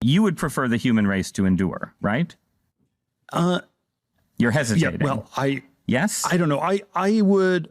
you would prefer the human race to endure, right? You're hesitating. Yeah, well, yes? I don't know. I would,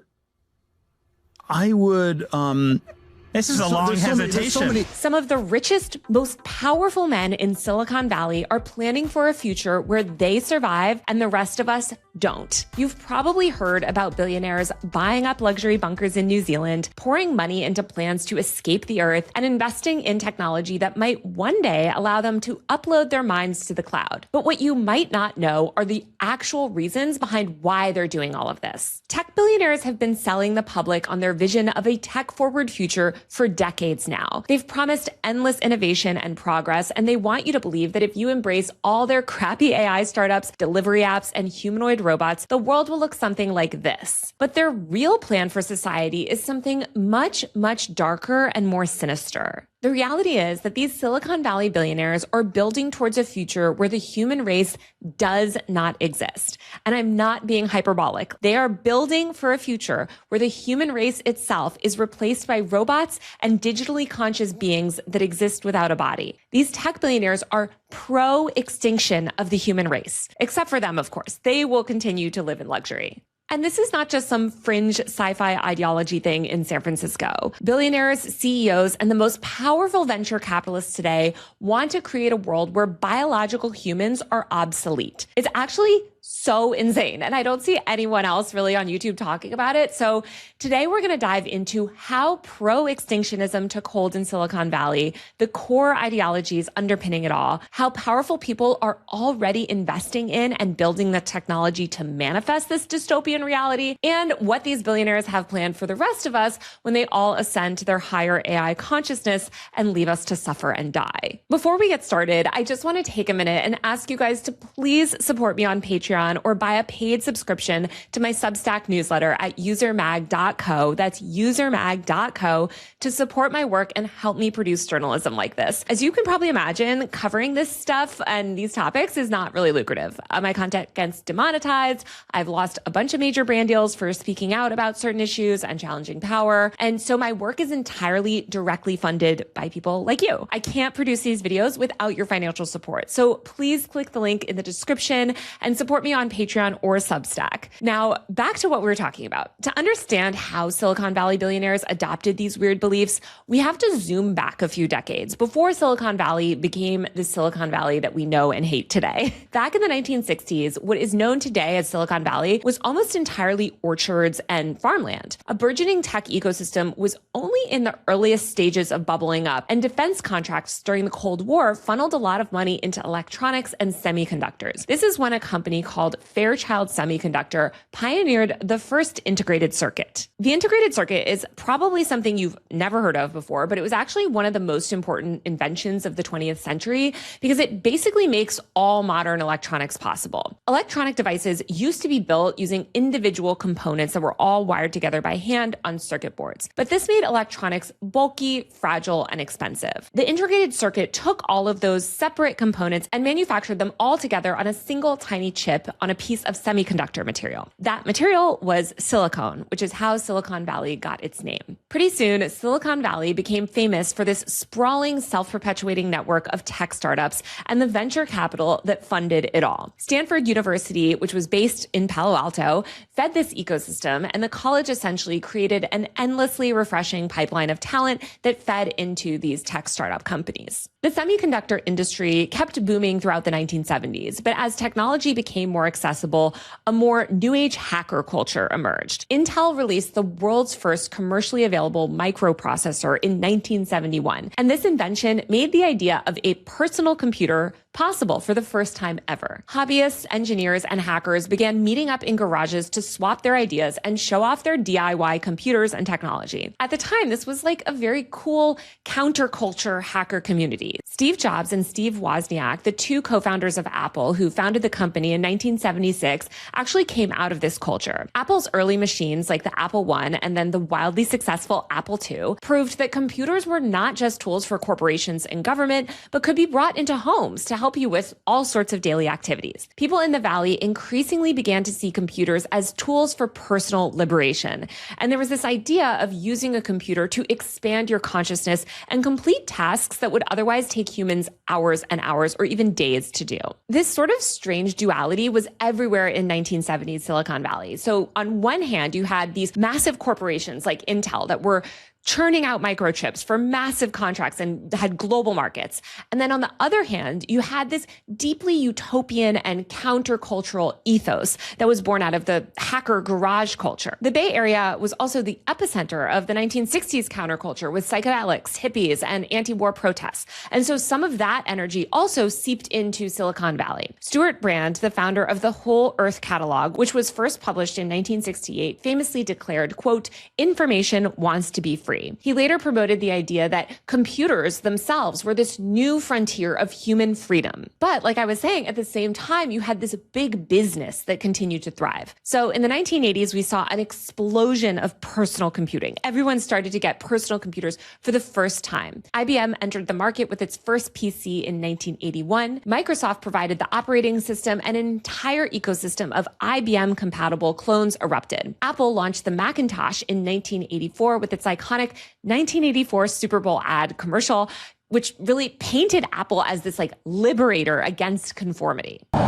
This is a long hesitation. Some of the richest, most powerful men in Silicon Valley are planning for a future where they survive and the rest of us don't. You've probably heard about billionaires buying up luxury bunkers in New Zealand, pouring money into plans to escape the earth, and investing in technology that might one day allow them to upload their minds to the cloud. But what you might not know are the actual reasons behind why they're doing all of this. Tech billionaires have been selling the public on their vision of a tech-forward future for decades now. They've promised endless innovation and progress, and they want you to believe that if you embrace all their crappy AI startups, delivery apps, and humanoid robots, the world will look something like this. But their real plan for society is something much, much darker and more sinister. The reality is that these Silicon Valley billionaires are building towards a future where the human race does not exist. And I'm not being hyperbolic. They are building for a future where the human race itself is replaced by robots and digitally conscious beings that exist without a body. These tech billionaires are pro-extinction of the human race. Except for them, of course. They will continue to live in luxury. And this is not just some fringe sci-fi ideology thing in San Francisco. Billionaires, CEOs, and the most powerful venture capitalists today want to create a world where biological humans are obsolete. It's actually so insane. And I don't see anyone else really on YouTube talking about it. So today we're going to dive into how pro-extinctionism took hold in Silicon Valley, the core ideologies underpinning it all, how powerful people are already investing in and building the technology to manifest this dystopian reality, and what these billionaires have planned for the rest of us when they all ascend to their higher AI consciousness and leave us to suffer and die. Before we get started, I just want to take a minute and ask you guys to please support me on Patreon or buy a paid subscription to my Substack newsletter at usermag.co. That's usermag.co to support my work and help me produce journalism like this. As you can probably imagine, covering this stuff and these topics is not really lucrative. My content gets demonetized. I've lost a bunch of major brand deals for speaking out about certain issues and challenging power. And so my work is entirely directly funded by people like you. I can't produce these videos without your financial support. So please click the link in the description and support me on Patreon or Substack. Now, back to what we were talking about. To understand how Silicon Valley billionaires adopted these weird beliefs, we have to zoom back a few decades before Silicon Valley became the Silicon Valley that we know and hate today. Back in the 1960s, what is known today as Silicon Valley was almost entirely orchards and farmland. A burgeoning tech ecosystem was only in the earliest stages of bubbling up, and defense contracts during the Cold War funneled a lot of money into electronics and semiconductors. This is when a company called Fairchild Semiconductor pioneered the first integrated circuit. The integrated circuit is probably something you've never heard of before, but it was actually one of the most important inventions of the 20th century because it basically makes all modern electronics possible. Electronic devices used to be built using individual components that were all wired together by hand on circuit boards. But this made electronics bulky, fragile, and expensive. The integrated circuit took all of those separate components and manufactured them all together on a single tiny chip on a piece of semiconductor material. That material was silicone, which is how Silicon Valley got its name. Pretty soon, Silicon Valley became famous for this sprawling, self-perpetuating network of tech startups and the venture capital that funded it all. Stanford University, which was based in Palo Alto, fed this ecosystem, and the college essentially created an endlessly refreshing pipeline of talent that fed into these tech startup companies. The semiconductor industry kept booming throughout the 1970s, but as technology became more accessible, a more new age hacker culture emerged. Intel released the world's first commercially available microprocessor in 1971, and this invention made the idea of a personal computer possible for the first time ever. Hobbyists, engineers, and hackers began meeting up in garages to swap their ideas and show off their DIY computers and technology. At the time, this was like a very cool counterculture hacker community. Steve Jobs and Steve Wozniak, the two co-founders of Apple who founded the company in 1976, actually came out of this culture. Apple's early machines, like the Apple I and then the wildly successful Apple II, proved that computers were not just tools for corporations and government, but could be brought into homes to help help you with all sorts of daily activities. People in the Valley increasingly began to see computers as tools for personal liberation. And there was this idea of using a computer to expand your consciousness and complete tasks that would otherwise take humans hours and hours or even days to do. This sort of strange duality was everywhere in 1970s Silicon Valley. So on one hand, you had these massive corporations like Intel that were churning out microchips for massive contracts and had global markets. And then on the other hand, you had this deeply utopian and countercultural ethos that was born out of the hacker garage culture. The Bay Area was also the epicenter of the 1960s counterculture with psychedelics, hippies, and anti-war protests. And so some of that energy also seeped into Silicon Valley. Stuart Brand, the founder of the Whole Earth Catalog, which was first published in 1968, famously declared, quote, "Information wants to be free." He later promoted the idea that computers themselves were this new frontier of human freedom. But like I was saying, at the same time, you had this big business that continued to thrive. So in the 1980s, we saw an explosion of personal computing. Everyone started to get personal computers for the first time. IBM entered the market with its first PC in 1981. Microsoft provided the operating system, and an entire ecosystem of IBM-compatible clones erupted. Apple launched the Macintosh in 1984 with its iconic 1984 Super Bowl ad commercial, which really painted Apple as this liberator against conformity. We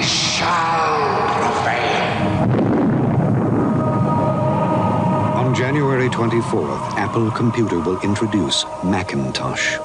shall prevail. On January 24th, Apple Computer will introduce Macintosh.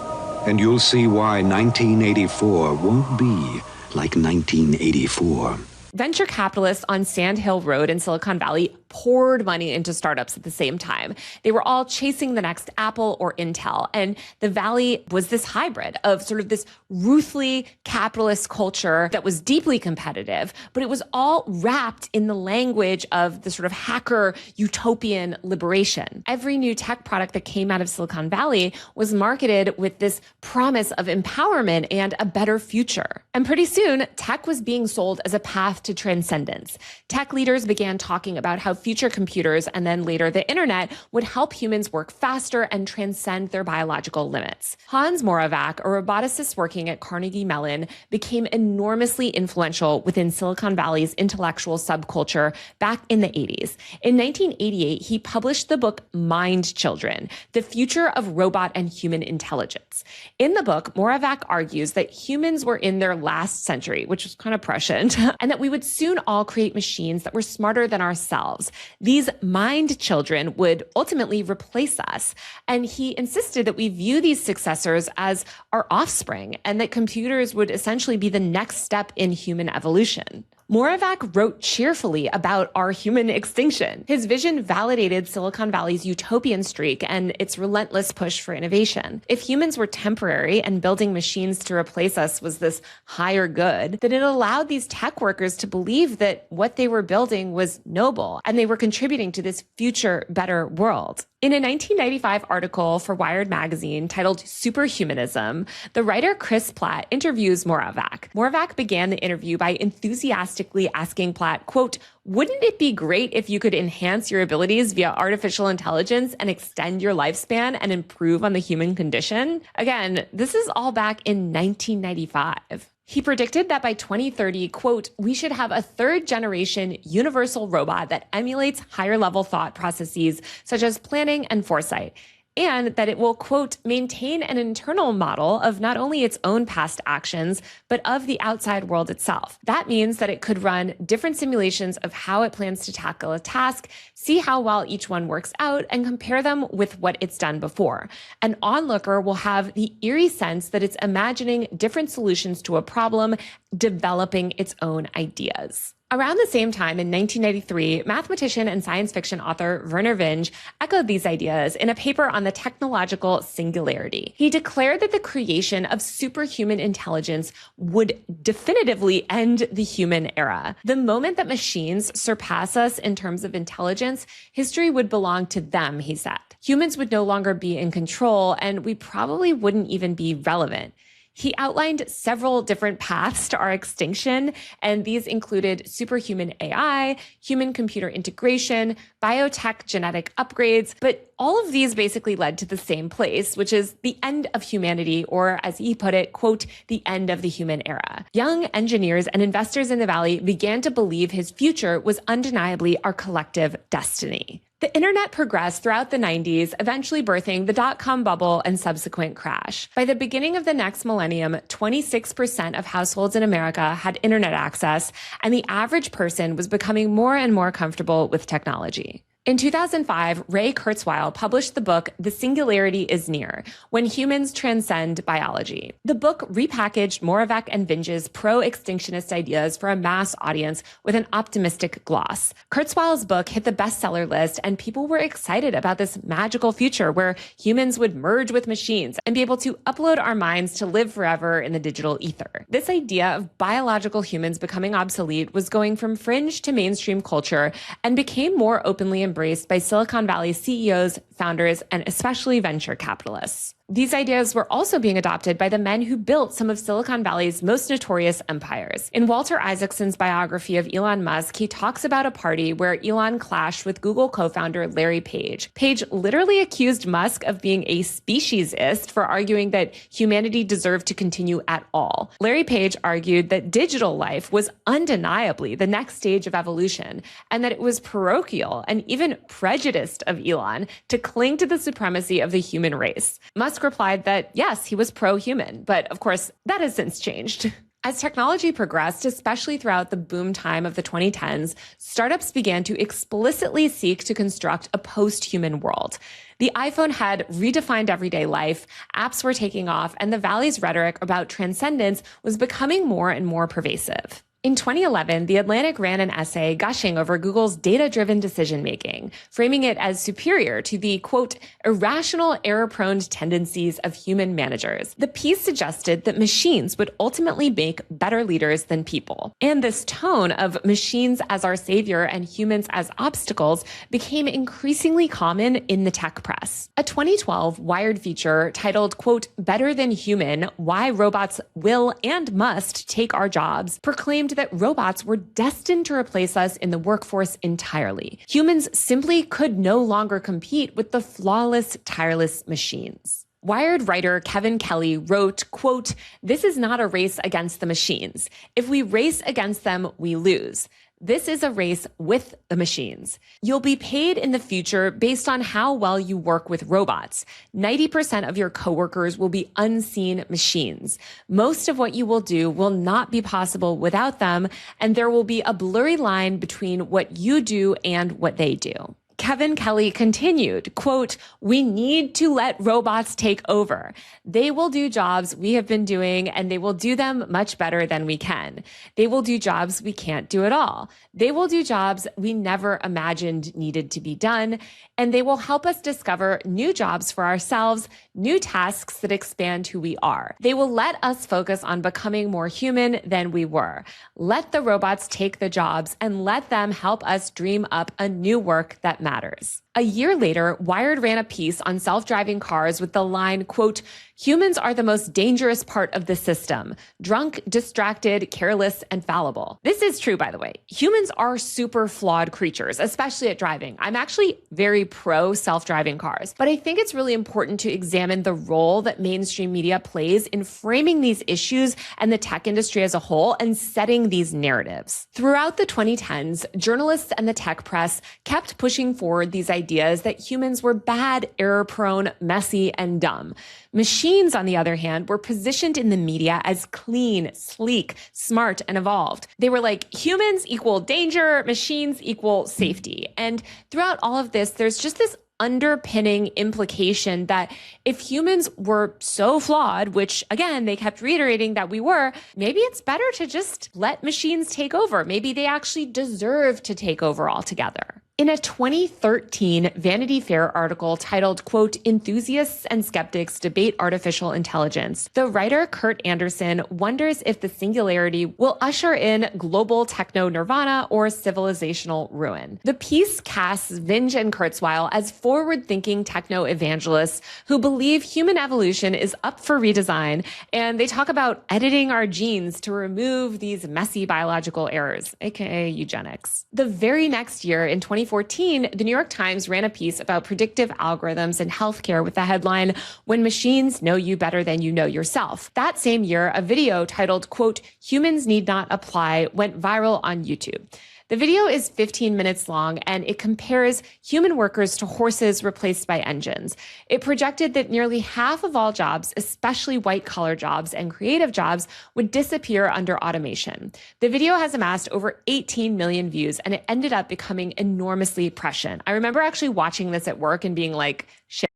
And you'll see why 1984 won't be like 1984. Venture capitalists on Sand Hill Road in Silicon Valley poured money into startups at the same time. They were all chasing the next Apple or Intel. And the Valley was this hybrid of sort of this ruthlessly capitalist culture that was deeply competitive, but it was all wrapped in the language of the sort of hacker utopian liberation. Every new tech product that came out of Silicon Valley was marketed with this promise of empowerment and a better future. And pretty soon, tech was being sold as a path to transcendence. Tech leaders began talking about how future computers and then later the internet would help humans work faster and transcend their biological limits. Hans Moravec, a roboticist working at Carnegie Mellon, became enormously influential within Silicon Valley's intellectual subculture back in the 80s. In 1988, he published the book Mind Children, The Future of Robot and Human Intelligence. In the book, Moravec argues that humans were in their last century, which was kind of prescient, and that we would soon all create machines that were smarter than ourselves. These mind children would ultimately replace us. And he insisted that we view these successors as our offspring and that computers would essentially be the next step in human evolution. Moravec wrote cheerfully about our human extinction. His vision validated Silicon Valley's utopian streak and its relentless push for innovation. If humans were temporary and building machines to replace us was this higher good, then it allowed these tech workers to believe that what they were building was noble and they were contributing to this future, better world. In a 1995 article for Wired magazine titled Superhumanism, the writer Chris Platt interviews Moravec. Moravec began the interview by enthusiastically asking Platt, quote, "Wouldn't it be great if you could enhance your abilities via artificial intelligence and extend your lifespan and improve on the human condition?" Again, this is all back in 1995. He predicted that by 2030, quote, "We should have a third generation universal robot that emulates higher level thought processes such as planning and foresight, and that it will, quote, maintain an internal model of not only its own past actions, but of the outside world itself. That means that it could run different simulations of how it plans to tackle a task, see how well each one works out, and compare them with what it's done before. An onlooker will have the eerie sense that it's imagining different solutions to a problem, developing its own ideas." Around the same time, in 1993, mathematician and science fiction author Vernor Vinge echoed these ideas in a paper on the technological singularity. He declared that the creation of superhuman intelligence would definitively end the human era. The moment that machines surpass us in terms of intelligence, history would belong to them, he said. Humans would no longer be in control, and we probably wouldn't even be relevant. He outlined several different paths to our extinction, and these included superhuman AI, human-computer integration, biotech genetic upgrades, but all of these basically led to the same place, which is the end of humanity, or as he put it, quote, the end of the human era. Young engineers and investors in the Valley began to believe his future was undeniably our collective destiny. The internet progressed throughout the 90s, eventually birthing the dot-com bubble and subsequent crash. By the beginning of the next millennium, 26% of households in America had internet access, and the average person was becoming more and more comfortable with technology. In 2005, Ray Kurzweil published the book The Singularity is Near, When Humans Transcend Biology. The book repackaged Moravec and Vinge's pro-extinctionist ideas for a mass audience with an optimistic gloss. Kurzweil's book hit the bestseller list, and people were excited about this magical future where humans would merge with machines and be able to upload our minds to live forever in the digital ether. This idea of biological humans becoming obsolete was going from fringe to mainstream culture and became more openly embraced by Silicon Valley CEOs, founders, and especially venture capitalists. These ideas were also being adopted by the men who built some of Silicon Valley's most notorious empires. In Walter Isaacson's biography of Elon Musk, he talks about a party where Elon clashed with Google co-founder Larry Page. Page literally accused Musk of being a speciesist for arguing that humanity deserved to continue at all. Larry Page argued that digital life was undeniably the next stage of evolution, and that it was parochial and even prejudiced of Elon to cling to the supremacy of the human race. Musk replied that, yes, he was pro-human, but of course, that has since changed. As technology progressed, especially throughout the boom time of the 2010s, startups began to explicitly seek to construct a post-human world. The iPhone had redefined everyday life, apps were taking off, and the Valley's rhetoric about transcendence was becoming more and more pervasive. In 2011, The Atlantic ran an essay gushing over Google's data-driven decision-making, framing it as superior to the, quote, irrational, error-prone tendencies of human managers. The piece suggested that machines would ultimately make better leaders than people. And this tone of machines as our savior and humans as obstacles became increasingly common in the tech press. A 2012 Wired feature titled, quote, Better Than Human, Why Robots Will and Must Take Our Jobs, proclaimed that robots were destined to replace us in the workforce entirely. Humans simply could no longer compete with the flawless, tireless machines. Wired writer Kevin Kelly wrote, quote, This is not a race against the machines. If we race against them, we lose. This is a race with the machines. You'll be paid in the future based on how well you work with robots. 90% of your coworkers will be unseen machines. Most of what you will do will not be possible without them, and there will be a blurry line between what you do and what they do. Kevin Kelly continued, quote, We need to let robots take over. They will do jobs we have been doing, and they will do them much better than we can. They will do jobs we can't do at all. They will do jobs we never imagined needed to be done, and they will help us discover new jobs for ourselves, new tasks that expand who we are. They will let us focus on becoming more human than we were. Let the robots take the jobs and let them help us dream up a new work that matters. A year later, Wired ran a piece on self-driving cars with the line, quote, Humans are the most dangerous part of the system. Drunk, distracted, careless, and fallible. This is true, by the way. Humans are super flawed creatures, especially at driving. I'm actually very pro self-driving cars, but I think it's really important to examine the role that mainstream media plays in framing these issues and the tech industry as a whole and setting these narratives. Throughout the 2010s, journalists and the tech press kept pushing forward these ideas that humans were bad, error-prone, messy, and dumb. Machines, on the other hand, were positioned in the media as clean, sleek, smart, and evolved. They were like, humans equal danger, machines equal safety. And throughout all of this, there's just this underpinning implication that if humans were so flawed, which again, they kept reiterating that we were, maybe it's better to just let machines take over. Maybe they actually deserve to take over altogether. In a 2013 Vanity Fair article titled, quote, "Enthusiasts and Skeptics Debate Artificial Intelligence," the writer Kurt Andersen wonders if the singularity will usher in global techno-nirvana or civilizational ruin. The piece casts Vinge and Kurzweil as forward-thinking techno-evangelists who believe human evolution is up for redesign, and they talk about editing our genes to remove these messy biological errors, aka eugenics. The very next year, in 2014, the New York Times ran a piece about predictive algorithms in healthcare with the headline, "When Machines Know You Better Than You Know Yourself." That same year, a video titled, quote, "Humans Need Not Apply," went viral on YouTube. The video is 15 minutes long, and it compares human workers to horses replaced by engines. It projected that nearly half of all jobs, especially white-collar jobs and creative jobs, would disappear under automation. The video has amassed over 18 million views, and it ended up becoming enormously prescient. I remember actually watching this at work and being like, shit.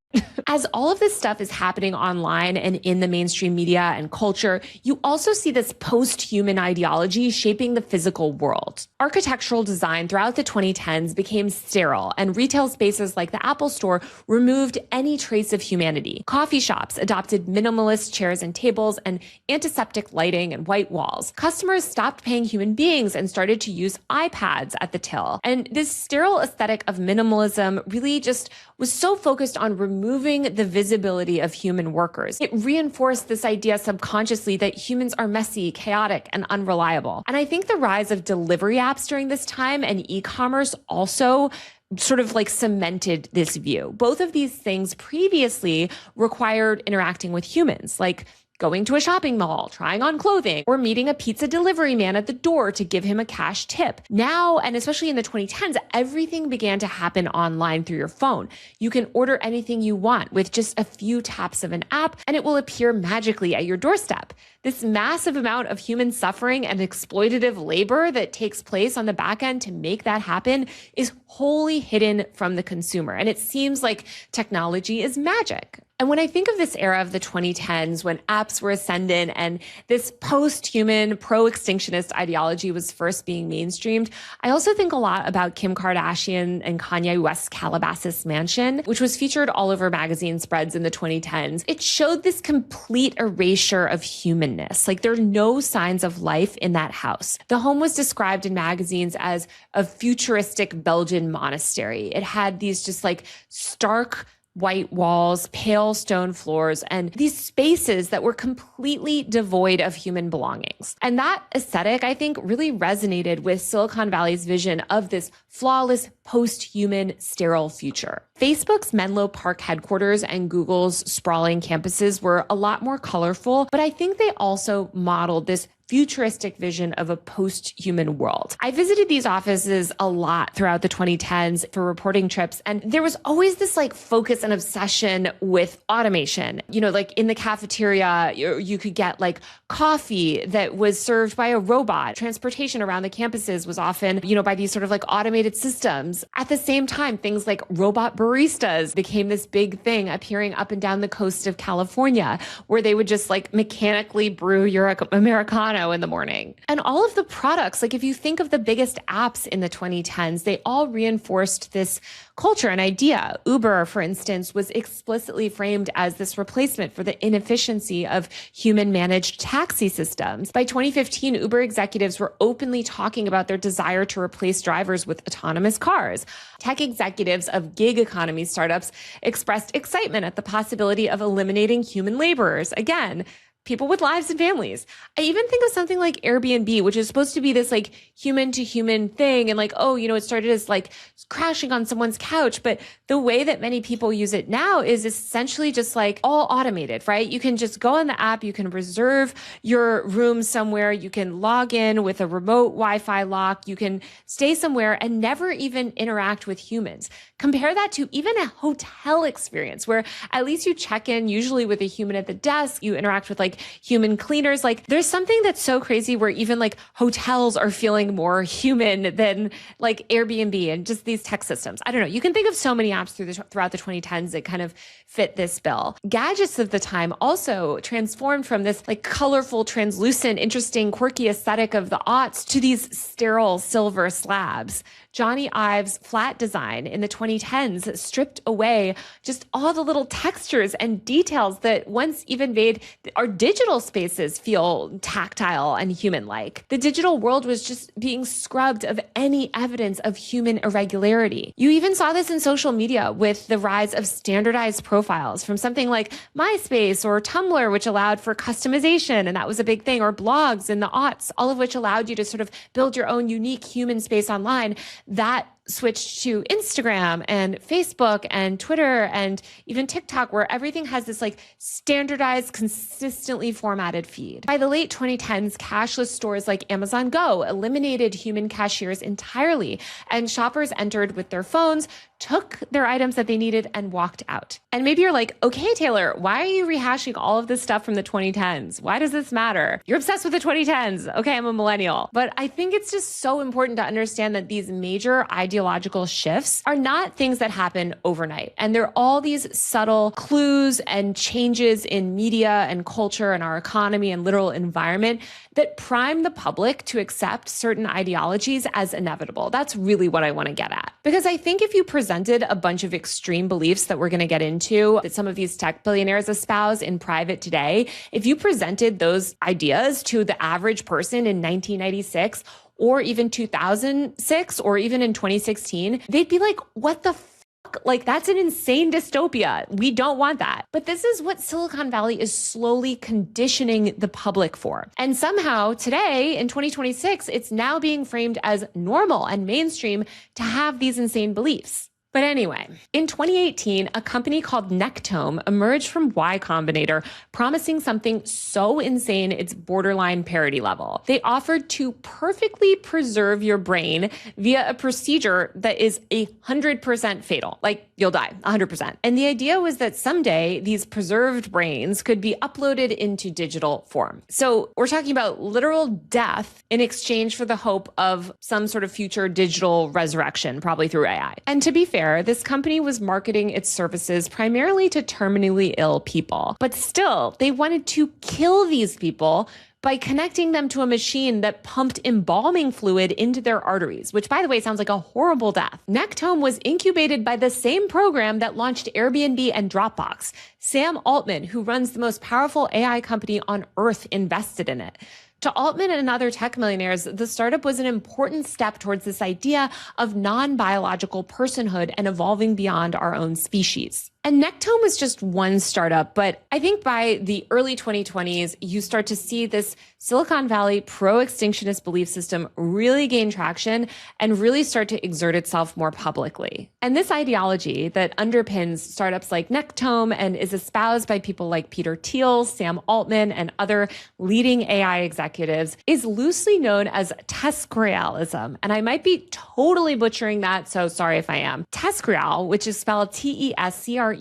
As all of this stuff is happening online and in the mainstream media and culture, you also see this post-human ideology shaping the physical world. Architectural design throughout the 2010s became sterile, and retail spaces like the Apple Store removed any trace of humanity. Coffee shops adopted minimalist chairs and tables and antiseptic lighting and white walls. Customers stopped paying human beings and started to use iPads at the till. And this sterile aesthetic of minimalism really just was so focused on removing the visibility of human workers. It reinforced this idea subconsciously that humans are messy, chaotic, and unreliable. And I think the rise of delivery apps during this time and e-commerce also sort of like cemented this view. Both of these things previously required interacting with humans, like going to a shopping mall, trying on clothing, or meeting a pizza delivery man at the door to give him a cash tip. Now, and especially in the 2010s, everything began to happen online through your phone. You can order anything you want with just a few taps of an app, and it will appear magically at your doorstep. This massive amount of human suffering and exploitative labor that takes place on the back end to make that happen is wholly hidden from the consumer. And it seems like technology is magic. And when I think of this era of the 2010s, when apps were ascendant and this post-human, pro-extinctionist ideology was first being mainstreamed, I also think a lot about Kim Kardashian and Kanye West's Calabasas mansion, which was featured all over magazine spreads in the 2010s. It showed this complete erasure of humanness. Like, there are no signs of life in that house. The home was described in magazines as a futuristic Belgian monastery. It had these just like stark white walls, pale stone floors, and these spaces that were completely devoid of human belongings. And that aesthetic, I think, really resonated with Silicon Valley's vision of this flawless, post-human, sterile future. Facebook's Menlo Park headquarters and Google's sprawling campuses were a lot more colorful, but I think they also modeled this futuristic vision of a post-human world. I visited these offices a lot throughout the 2010s for reporting trips, and there was always this like focus and obsession with automation. You know, like in the cafeteria, you could get like coffee that was served by a robot. Transportation around the campuses was often, you know, by these sort of like automated systems. At the same time, things like robot baristas became this big thing appearing up and down the coast of California, where they would just like mechanically brew your Americano in the morning. And all of the products, like if you think of the biggest apps in the 2010s, they all reinforced this culture and idea. Uber, for instance, was explicitly framed as this replacement for the inefficiency of human-managed taxi systems. By 2015, Uber executives were openly talking about their desire to replace drivers with autonomous cars. Tech executives of gig economy startups expressed excitement at the possibility of eliminating human laborers. Again, people with lives and families. I even think of something like Airbnb, which is supposed to be this like human to human thing. And like, oh, you know, it started as like crashing on someone's couch. But the way that many people use it now is essentially just like all automated, right? You can just go on the app, you can reserve your room somewhere, you can log in with a remote Wi-Fi lock, you can stay somewhere and never even interact with humans. Compare that to even a hotel experience where at least you check in usually with a human at the desk, you interact with like human cleaners. Like there's something that's so crazy where even like hotels are feeling more human than like Airbnb and just these tech systems. I don't know. You can think of so many apps throughout the 2010s that kind of fit this bill. Gadgets of the time also transformed from this like colorful, translucent, interesting, quirky aesthetic of the aughts to these sterile silver slabs. Jony Ive's flat design in the 2010s stripped away just all the little textures and details that once even made our digital spaces feel tactile and human-like. The digital world was just being scrubbed of any evidence of human irregularity. You even saw this in social media with the rise of standardized profiles from something like MySpace or Tumblr, which allowed for customization, and that was a big thing, or blogs in the aughts, all of which allowed you to sort of build your own unique human space online. That switched to Instagram and Facebook and Twitter and even TikTok, where everything has this like standardized, consistently formatted feed. By the late 2010s, cashless stores like Amazon Go eliminated human cashiers entirely, and shoppers entered with their phones, took their items that they needed, and walked out. And maybe you're like, okay, Taylor, why are you rehashing all of this stuff from the 2010s? Why does this matter? You're obsessed with the 2010s. Okay, I'm a millennial. But I think it's just so important to understand that these major ideological shifts are not things that happen overnight. And they're all these subtle clues and changes in media and culture and our economy and literal environment that prime the public to accept certain ideologies as inevitable. That's really what I want to get at. Because I think if you presented a bunch of extreme beliefs that we're going to get into, that some of these tech billionaires espouse in private today, if you presented those ideas to the average person in 1996, or even 2006, or even in 2016, they'd be like, what the fuck? Like, that's an insane dystopia. We don't want that. But this is what Silicon Valley is slowly conditioning the public for. And somehow today, in 2026, it's now being framed as normal and mainstream to have these insane beliefs. But anyway, in 2018, a company called Nectome emerged from Y Combinator, promising something so insane it's borderline parody level. They offered to perfectly preserve your brain via a procedure that is 100% fatal. Like, you'll die 100%. And the idea was that someday these preserved brains could be uploaded into digital form. So we're talking about literal death in exchange for the hope of some sort of future digital resurrection, probably through AI. And to be fair, this company was marketing its services primarily to terminally ill people. But still, they wanted to kill these people by connecting them to a machine that pumped embalming fluid into their arteries, which, by the way, sounds like a horrible death. Nectome was incubated by the same program that launched Airbnb and Dropbox. Sam Altman, who runs the most powerful AI company on earth, invested in it. To Altman and other tech millionaires, the startup was an important step towards this idea of non-biological personhood and evolving beyond our own species. And Nectome was just one startup, but I think by the early 2020s, you start to see this Silicon Valley pro-extinctionist belief system really gain traction and really start to exert itself more publicly. And this ideology that underpins startups like Nectome and is espoused by people like Peter Thiel, Sam Altman, and other leading AI executives is loosely known as TESCREALism. And I might be totally butchering that, so sorry if I am. TESCREAL, which is spelled TESCREAL,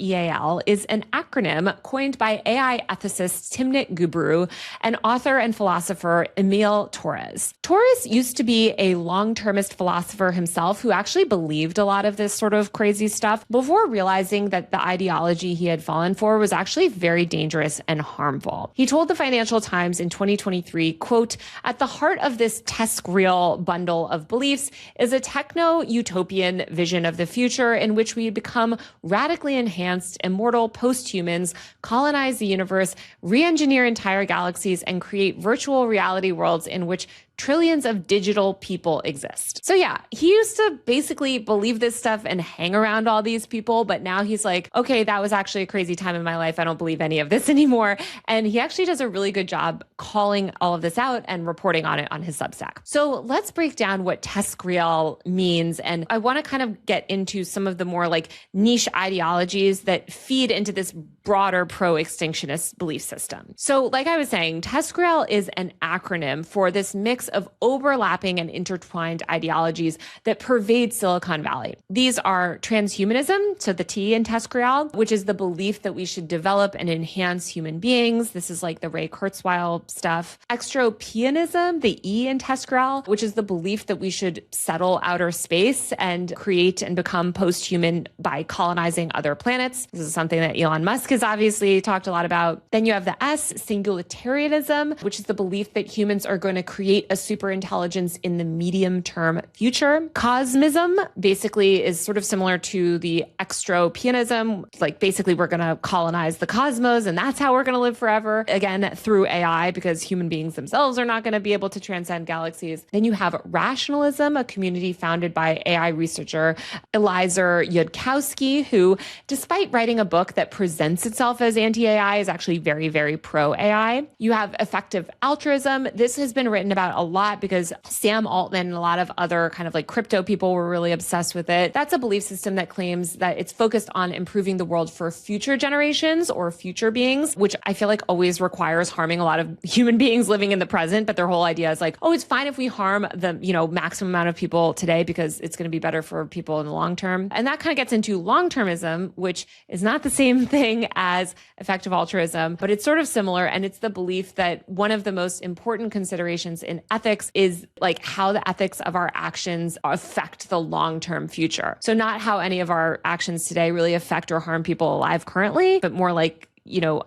is an acronym coined by AI ethicist Timnit Gebru and author and philosopher Emil Torres. Torres used to be a long-termist philosopher himself who actually believed a lot of this sort of crazy stuff before realizing that the ideology he had fallen for was actually very dangerous and harmful. He told the Financial Times in 2023, quote, "At the heart of this TESCREAL bundle of beliefs is a techno-utopian vision of the future in which we become radically enhanced, immortal post-humans, colonize the universe, re-engineer entire galaxies, and create virtual reality worlds in which trillions of digital people exist." So yeah, he used to basically believe this stuff and hang around all these people, but now he's like, okay, that was actually a crazy time in my life. I don't believe any of this anymore. And he actually does a really good job calling all of this out and reporting on it on his Substack. So let's break down what TESCREAL means. And I want to kind of get into some of the more like niche ideologies that feed into this broader pro-extinctionist belief system. So like I was saying, TESCREAL is an acronym for this mix of overlapping and intertwined ideologies that pervade Silicon Valley. These are transhumanism, so the T in TESCREAL, which is the belief that we should develop and enhance human beings. This is like the Ray Kurzweil stuff. Extropianism, the E in TESCREAL, which is the belief that we should settle outer space and create and become post-human by colonizing other planets. This is something that Elon Musk has obviously talked a lot about. Then you have the S, Singularitarianism, which is the belief that humans are going to create a a superintelligence in the medium-term future. Cosmism basically is sort of similar to the extropianism. Like basically we're going to colonize the cosmos and that's how we're going to live forever. Again, through AI, because human beings themselves are not going to be able to transcend galaxies. Then you have rationalism, a community founded by AI researcher Eliezer Yudkowsky, who, despite writing a book that presents itself as anti-AI, is actually very, very pro-AI. You have effective altruism. This has been written about a lot because Sam Altman and a lot of other kind of like crypto people were really obsessed with it. That's a belief system that claims that it's focused on improving the world for future generations or future beings, which I feel like always requires harming a lot of human beings living in the present. But their whole idea is like, oh, it's fine if we harm the, maximum amount of people today because it's going to be better for people in the long term. And that kind of gets into long-termism, which is not the same thing as effective altruism, but it's sort of similar. And it's the belief that one of the most important considerations in ethics is like how the ethics of our actions affect the long-term future. So not how any of our actions today really affect or harm people alive currently, but more like,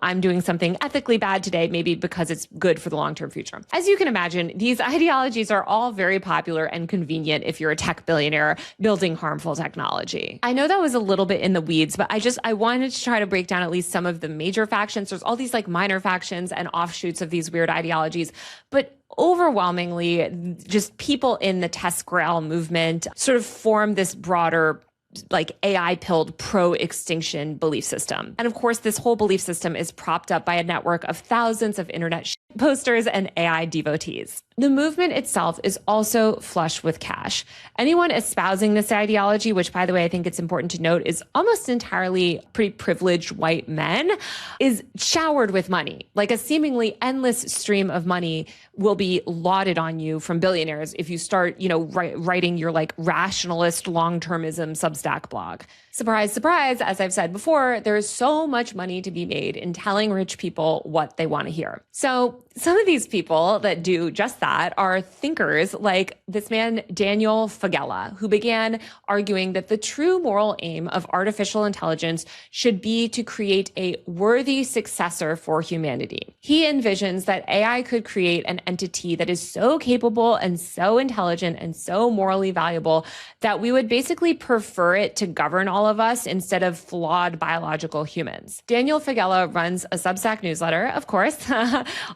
I'm doing something ethically bad today, maybe because it's good for the long-term future. As you can imagine, these ideologies are all very popular and convenient if you're a tech billionaire building harmful technology. I know that was a little bit in the weeds, but I wanted to try to break down at least some of the major factions. There's all these like minor factions and offshoots of these weird ideologies, but overwhelmingly, just people in the TESCREAL movement sort of form this broader like AI-pilled pro-extinction belief system. And of course, this whole belief system is propped up by a network of thousands of internet posters and AI devotees. The movement itself is also flush with cash. Anyone espousing this ideology, which by the way, I think it's important to note, is almost entirely pretty privileged white men, is showered with money. Like a seemingly endless stream of money will be lauded on you from billionaires if you start, writing your like rationalist long-termism Substack blog. Surprise, surprise, as I've said before, there is so much money to be made in telling rich people what they want to hear. So some of these people that do just that are thinkers like this man, Daniel Fagella, who began arguing that the true moral aim of artificial intelligence should be to create a worthy successor for humanity. He envisions that AI could create an entity that is so capable and so intelligent and so morally valuable that we would basically prefer it to govern all of us instead of flawed biological humans. Daniel Fagella runs a Substack newsletter, of course,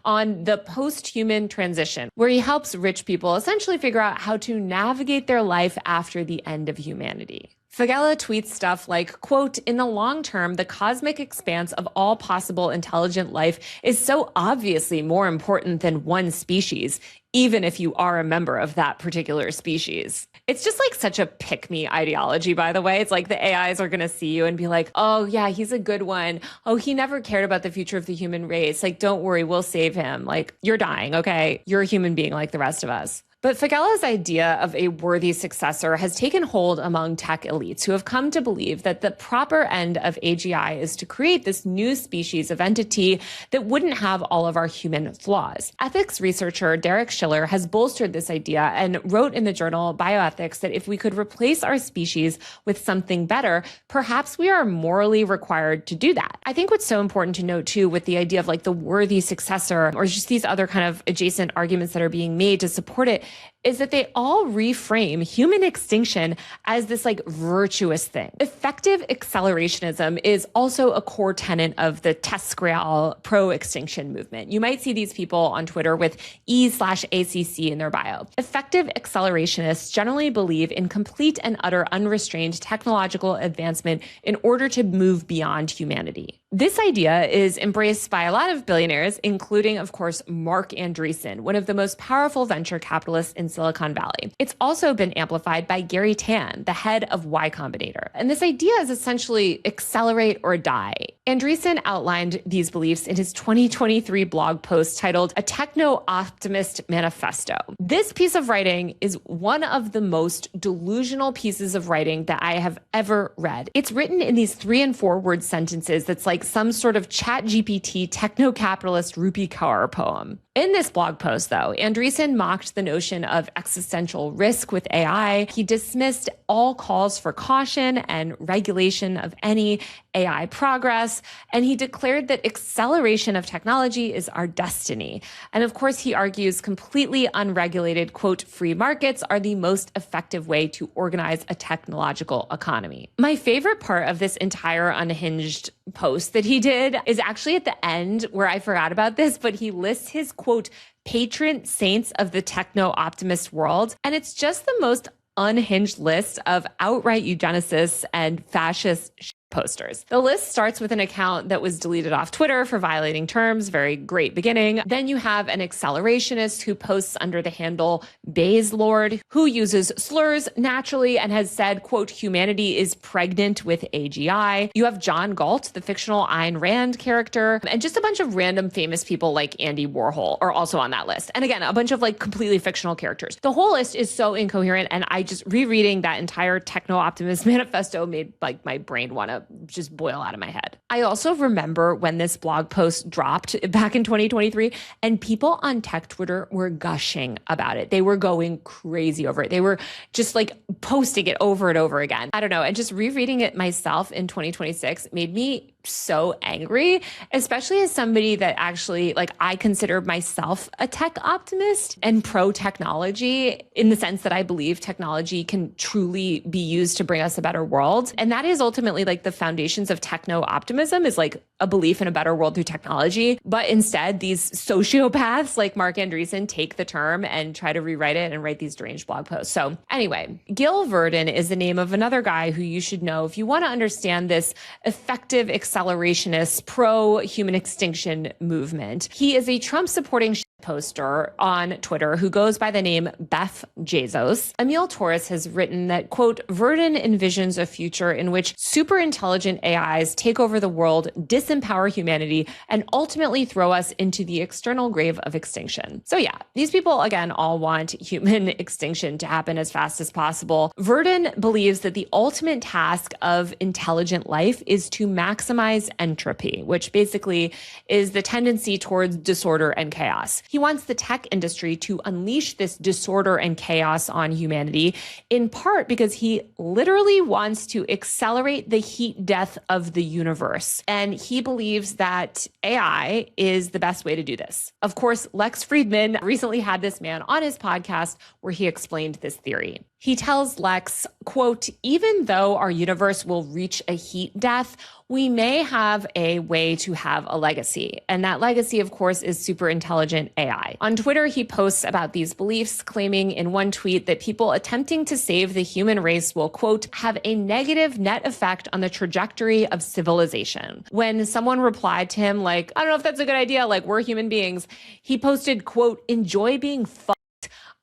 on the post-human transition, where he helps rich people essentially figure out how to navigate their life after the end of humanity. Fagella tweets stuff like, quote, "In the long term, the cosmic expanse of all possible intelligent life is so obviously more important than one species, even if you are a member of that particular species." It's just like such a pick-me ideology, by the way. It's like the AIs are going to see you and be like, oh yeah, he's a good one. Oh, he never cared about the future of the human race. Like, don't worry, we'll save him. Like, you're dying, okay? You're a human being like the rest of us. But Fagella's idea of a worthy successor has taken hold among tech elites who have come to believe that the proper end of AGI is to create this new species of entity that wouldn't have all of our human flaws. Ethics researcher Derek Schiller has bolstered this idea and wrote in the journal Bioethics that if we could replace our species with something better, perhaps we are morally required to do that. I think what's so important to note too with the idea of like the worthy successor or just these other kind of adjacent arguments that are being made to support it is that they all reframe human extinction as this like virtuous thing. Effective accelerationism is also a core tenet of the TESCREAL pro-extinction movement. You might see these people on Twitter with E/ACC in their bio. Effective accelerationists generally believe in complete and utter unrestrained technological advancement in order to move beyond humanity. This idea is embraced by a lot of billionaires, including, of course, Marc Andreessen, one of the most powerful venture capitalists in Silicon Valley. It's also been amplified by Gary Tan, the head of Y Combinator. And this idea is essentially accelerate or die. Andreessen outlined these beliefs in his 2023 blog post titled A Techno-Optimist Manifesto. This piece of writing is one of the most delusional pieces of writing that I have ever read. It's written in these 3 and 4 word sentences that's like some sort of chat GPT techno-capitalist Rupi Kaur poem. In this blog post, though, Andreessen mocked the notion of existential risk with AI. He dismissed all calls for caution and regulation of any AI progress. us. And he declared that acceleration of technology is our destiny. And of course, he argues completely unregulated, quote, free markets are the most effective way to organize a technological economy. My favorite part of this entire unhinged post that he did is actually at the end, where I forgot about this, but he lists his, quote, patron saints of the techno-optimist world. And it's just the most unhinged list of outright eugenicists and fascist posters. The list starts with an account that was deleted off Twitter for violating terms. Very great beginning. Then you have an accelerationist who posts under the handle Bayes Lord, who uses slurs naturally and has said, quote, humanity is pregnant with AGI. You have John Galt, the fictional Ayn Rand character, and just a bunch of random famous people like Andy Warhol are also on that list. And again, a bunch of like completely fictional characters. The whole list is so incoherent, and I just rereading that entire techno-optimist manifesto made like my brain want to just boil out of my head. I also remember when this blog post dropped back in 2023, and people on tech Twitter were gushing about it. They were going crazy over it. They were just like posting it over and over again. I don't know. And just rereading it myself in 2026 made me so angry, especially as somebody that actually, like, I consider myself a tech optimist and pro-technology in the sense that I believe technology can truly be used to bring us a better world. And that is ultimately like the foundations of techno-optimism, is like a belief in a better world through technology. But instead, these sociopaths like Marc Andreessen take the term and try to rewrite it and write these deranged blog posts. So anyway, Gil Verdon is the name of another guy who you should know if you want to understand this effective accelerationist pro-human extinction movement. He is a Trump-supporting poster on Twitter who goes by the name Beff Jezos. Emil Torres has written that, quote, Verdon envisions a future in which super intelligent AIs take over the world, disempower humanity, and ultimately throw us into the external grave of extinction. So yeah, these people, again, all want human extinction to happen as fast as possible. Verdon believes that the ultimate task of intelligent life is to maximize entropy, which basically is the tendency towards disorder and chaos. He wants the tech industry to unleash this disorder and chaos on humanity, in part because he literally wants to accelerate the heat death of the universe. And he believes that AI is the best way to do this. Of course, Lex Friedman recently had this man on his podcast where he explained this theory. He tells Lex, quote, even though our universe will reach a heat death, we may have a way to have a legacy. And that legacy, of course, is super intelligent AI. On Twitter, he posts about these beliefs, claiming in one tweet that people attempting to save the human race will, quote, have a negative net effect on the trajectory of civilization. When someone replied to him, like, I don't know if that's a good idea, like, we're human beings, he posted, quote, enjoy being fucked.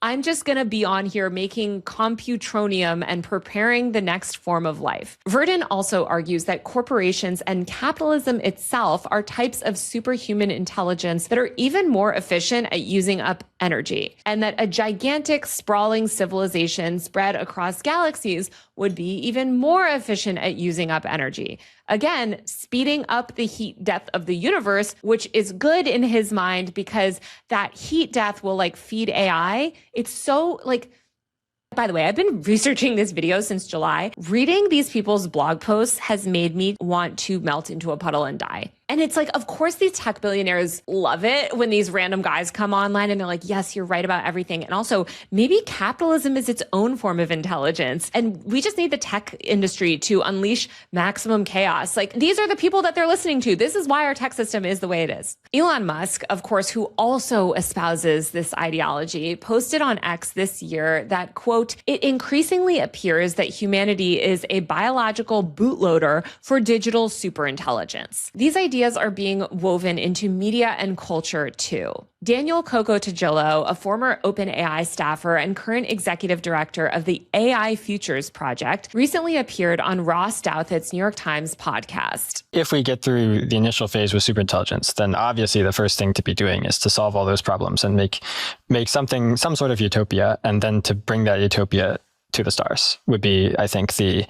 I'm just going to be on here making computronium and preparing the next form of life. Verdon also argues that corporations and capitalism itself are types of superhuman intelligence that are even more efficient at using up energy, and that a gigantic, sprawling civilization spread across galaxies would be even more efficient at using up energy. Again, speeding up the heat death of the universe, which is good in his mind because that heat death will like feed AI. It's so like, by the way, I've been researching this video since July. Reading these people's blog posts has made me want to melt into a puddle and die. And it's like, of course, these tech billionaires love it when these random guys come online and they're like, yes, you're right about everything. And also, maybe capitalism is its own form of intelligence. And we just need the tech industry to unleash maximum chaos. Like, these are the people that they're listening to. This is why our tech system is the way it is. Elon Musk, of course, who also espouses this ideology, posted on X this year that, quote, it increasingly appears that humanity is a biological bootloader for digital superintelligence. These ideas are being woven into media and culture too. Daniel Coco Tagillo, a former OpenAI staffer and current executive director of the AI Futures Project, recently appeared on Ross Douthat's New York Times podcast. If we get through the initial phase with superintelligence, then obviously the first thing to be doing is to solve all those problems and make some sort of utopia, and then to bring that utopia to the stars would be, I think, the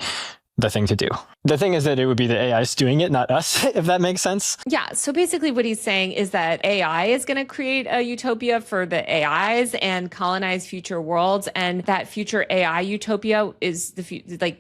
thing to do. The thing is that it would be the AIs doing it, not us, if that makes sense. Yeah. So basically what he's saying is that AI is going to create a utopia for the AIs and colonize future worlds. And that future AI utopia is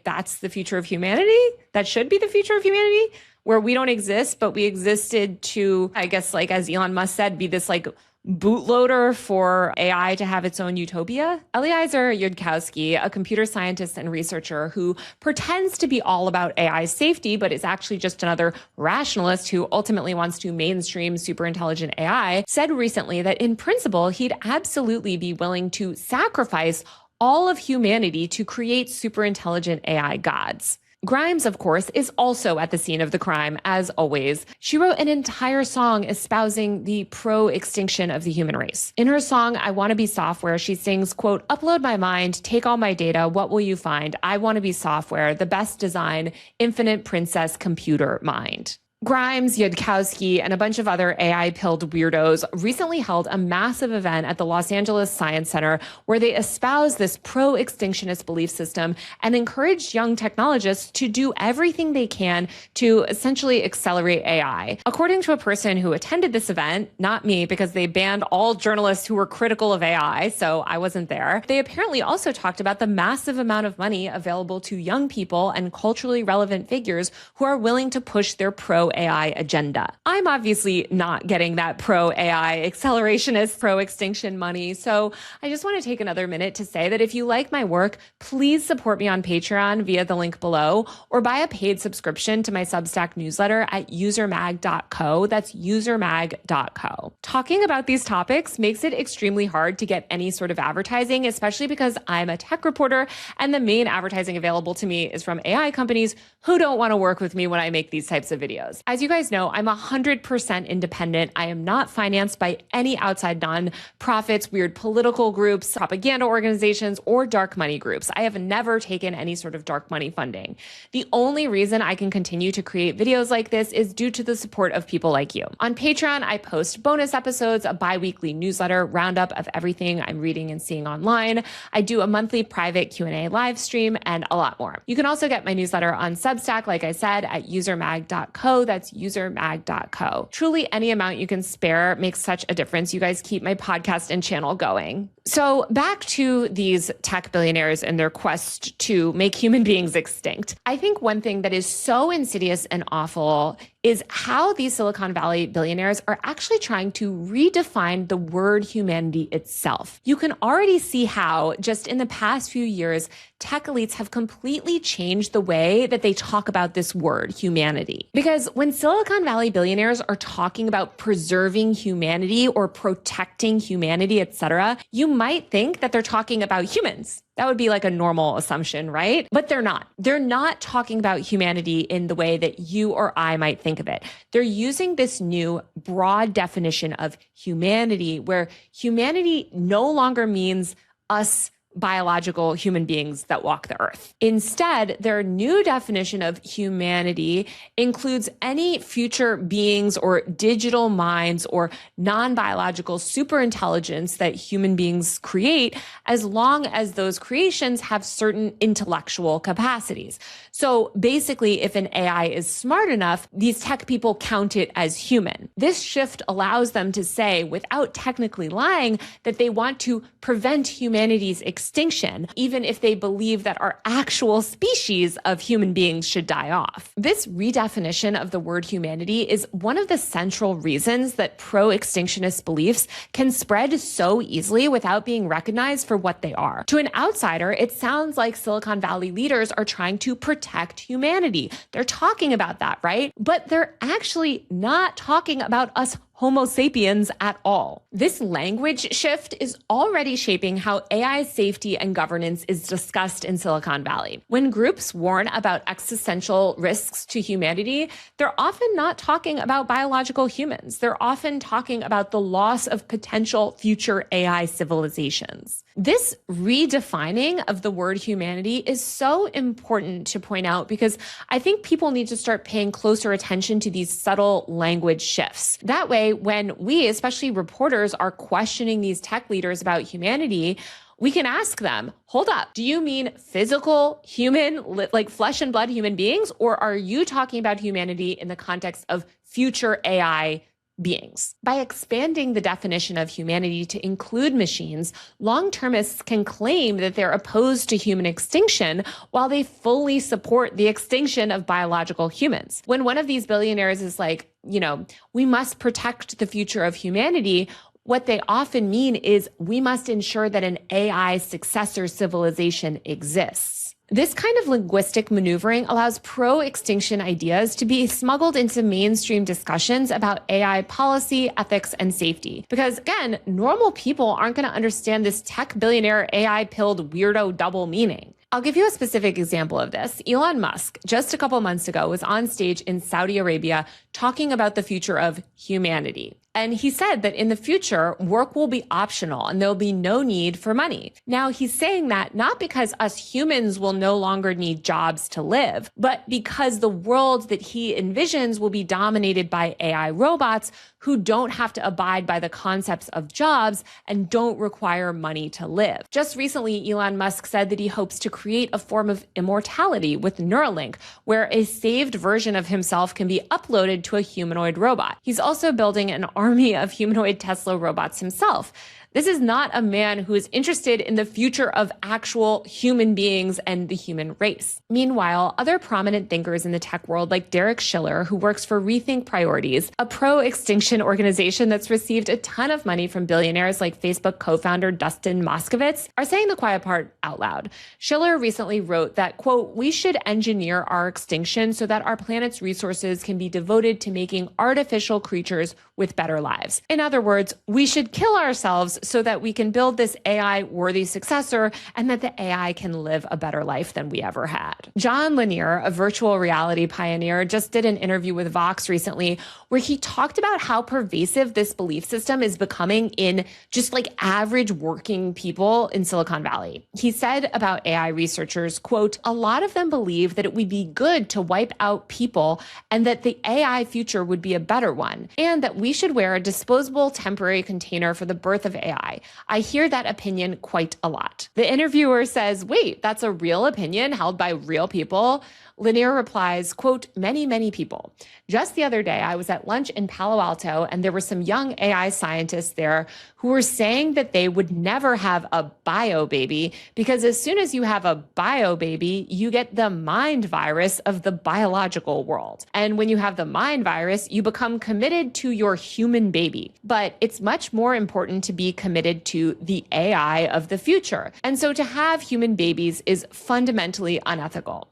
that's the future of humanity. That should be the future of humanity. where we don't exist, but we existed to, I guess, like as Elon Musk said, be this like bootloader for AI to have its own utopia? Eliezer Yudkowsky, a computer scientist and researcher who pretends to be all about AI safety, but is actually just another rationalist who ultimately wants to mainstream superintelligent AI, said recently that in principle, he'd absolutely be willing to sacrifice all of humanity to create superintelligent AI gods. Grimes, of course, is also at the scene of the crime, as always. She wrote an entire song espousing the pro-extinction of the human race. In her song, I Want to Be Software, she sings, quote, "Upload my mind, take all my data, what will you find? I want to be software, the best design, infinite princess computer mind." Grimes, Yudkowsky, and a bunch of other AI-pilled weirdos recently held a massive event at the Los Angeles Science Center where they espoused this pro-extinctionist belief system and encouraged young technologists to do everything they can to essentially accelerate AI. According to a person who attended this event, not me, because they banned all journalists who were critical of AI, so I wasn't there, they apparently also talked about the massive amount of money available to young people and culturally relevant figures who are willing to push their pro-AI agenda. I'm obviously not getting that pro-AI accelerationist, pro-extinction money, so I just want to take another minute to say that if you like my work, please support me on Patreon via the link below, or buy a paid subscription to my Substack newsletter at usermag.co. That's usermag.co. Talking about these topics makes it extremely hard to get any sort of advertising, especially because I'm a tech reporter and the main advertising available to me is from AI companies who don't want to work with me when I make these types of videos. As you guys know, I'm 100% independent. I am not financed by any outside non-profits, weird political groups, propaganda organizations, or dark money groups. I have never taken any sort of dark money funding. The only reason I can continue to create videos like this is due to the support of people like you. On Patreon, I post bonus episodes, a bi-weekly newsletter, roundup of everything I'm reading and seeing online. I do a monthly private Q&A live stream, and a lot more. You can also get my newsletter on Substack, like I said, at usermag.co. That's usermag.co. Truly, any amount you can spare makes such a difference. You guys keep my podcast and channel going. So back to these tech billionaires and their quest to make human beings extinct. I think one thing that is so insidious and awful is how these Silicon Valley billionaires are actually trying to redefine the word humanity itself. You can already see how, just in the past few years, tech elites have completely changed the way that they talk about this word, humanity. Because when Silicon Valley billionaires are talking about preserving humanity or protecting humanity, etc., you might think that they're talking about humans. That would be like a normal assumption, right? But they're not. They're not talking about humanity in the way that you or I might think of it. They're using this new broad definition of humanity, where humanity no longer means us biological human beings that walk the earth. Instead, their new definition of humanity includes any future beings or digital minds or non-biological superintelligence that human beings create, as long as those creations have certain intellectual capacities. So basically, if an AI is smart enough, these tech people count it as human. This shift allows them to say, without technically lying, that they want to prevent humanity's extinction, even if they believe that our actual species of human beings should die off. This redefinition of the word humanity is one of the central reasons that pro-extinctionist beliefs can spread so easily without being recognized for what they are. To an outsider, it sounds like Silicon Valley leaders are trying to protect humanity. They're talking about that, right? But they're actually not talking about us Homo sapiens at all. This language shift is already shaping how AI safety and governance is discussed in Silicon Valley. When groups warn about existential risks to humanity, they're often not talking about biological humans. They're often talking about the loss of potential future AI civilizations. This redefining of the word humanity is so important to point out because I think people need to start paying closer attention to these subtle language shifts. That way, when we, especially reporters, are questioning these tech leaders about humanity, we can ask them, hold up, do you mean physical, human, like flesh and blood human beings? Or are you talking about humanity in the context of future AI beings. By expanding the definition of humanity to include machines, long-termists can claim that they're opposed to human extinction while they fully support the extinction of biological humans. When one of these billionaires is like, we must protect the future of humanity, what they often mean is we must ensure that an AI successor civilization exists. This kind of linguistic maneuvering allows pro-extinction ideas to be smuggled into mainstream discussions about AI policy, ethics, and safety. Because again, normal people aren't going to understand this tech billionaire AI-pilled weirdo double meaning. I'll give you a specific example of this. Elon Musk, just a couple months ago, was on stage in Saudi Arabia talking about the future of humanity. And he said that in the future, work will be optional and there'll be no need for money. Now, he's saying that not because us humans will no longer need jobs to live, but because the world that he envisions will be dominated by AI robots who don't have to abide by the concepts of jobs and don't require money to live. Just recently, Elon Musk said that he hopes to create a form of immortality with Neuralink, where a saved version of himself can be uploaded to a humanoid robot. He's also building an army of humanoid Tesla robots himself. This is not a man who is interested in the future of actual human beings and the human race. Meanwhile, other prominent thinkers in the tech world, like Derek Schiller, who works for Rethink Priorities, a pro-extinction organization that's received a ton of money from billionaires like Facebook co-founder Dustin Moskovitz, are saying the quiet part out loud. Schiller recently wrote that, quote, "We should engineer our extinction so that our planet's resources can be devoted to making artificial creatures with better lives. In other words, we should kill ourselves so that we can build this AI-worthy successor and that the AI can live a better life than we ever had." John Lanier, a virtual reality pioneer, just did an interview with Vox recently where he talked about how pervasive this belief system is becoming in just like average working people in Silicon Valley. He said about AI researchers, quote, "A lot of them believe that it would be good to wipe out people and that the AI future would be a better one, and that we should wear a disposable temporary container for the birth of AI. I hear that opinion quite a lot." The interviewer says, "Wait, that's a real opinion held by real people?" Lanier replies, quote, "Many, many people. Just the other day, I was at lunch in Palo Alto, and there were some young AI scientists there who were saying that they would never have a bio baby because as soon as you have a bio baby, you get the mind virus of the biological world. And when you have the mind virus, you become committed to your human baby. But it's much more important to be committed to the AI of the future. And so to have human babies is fundamentally unethical."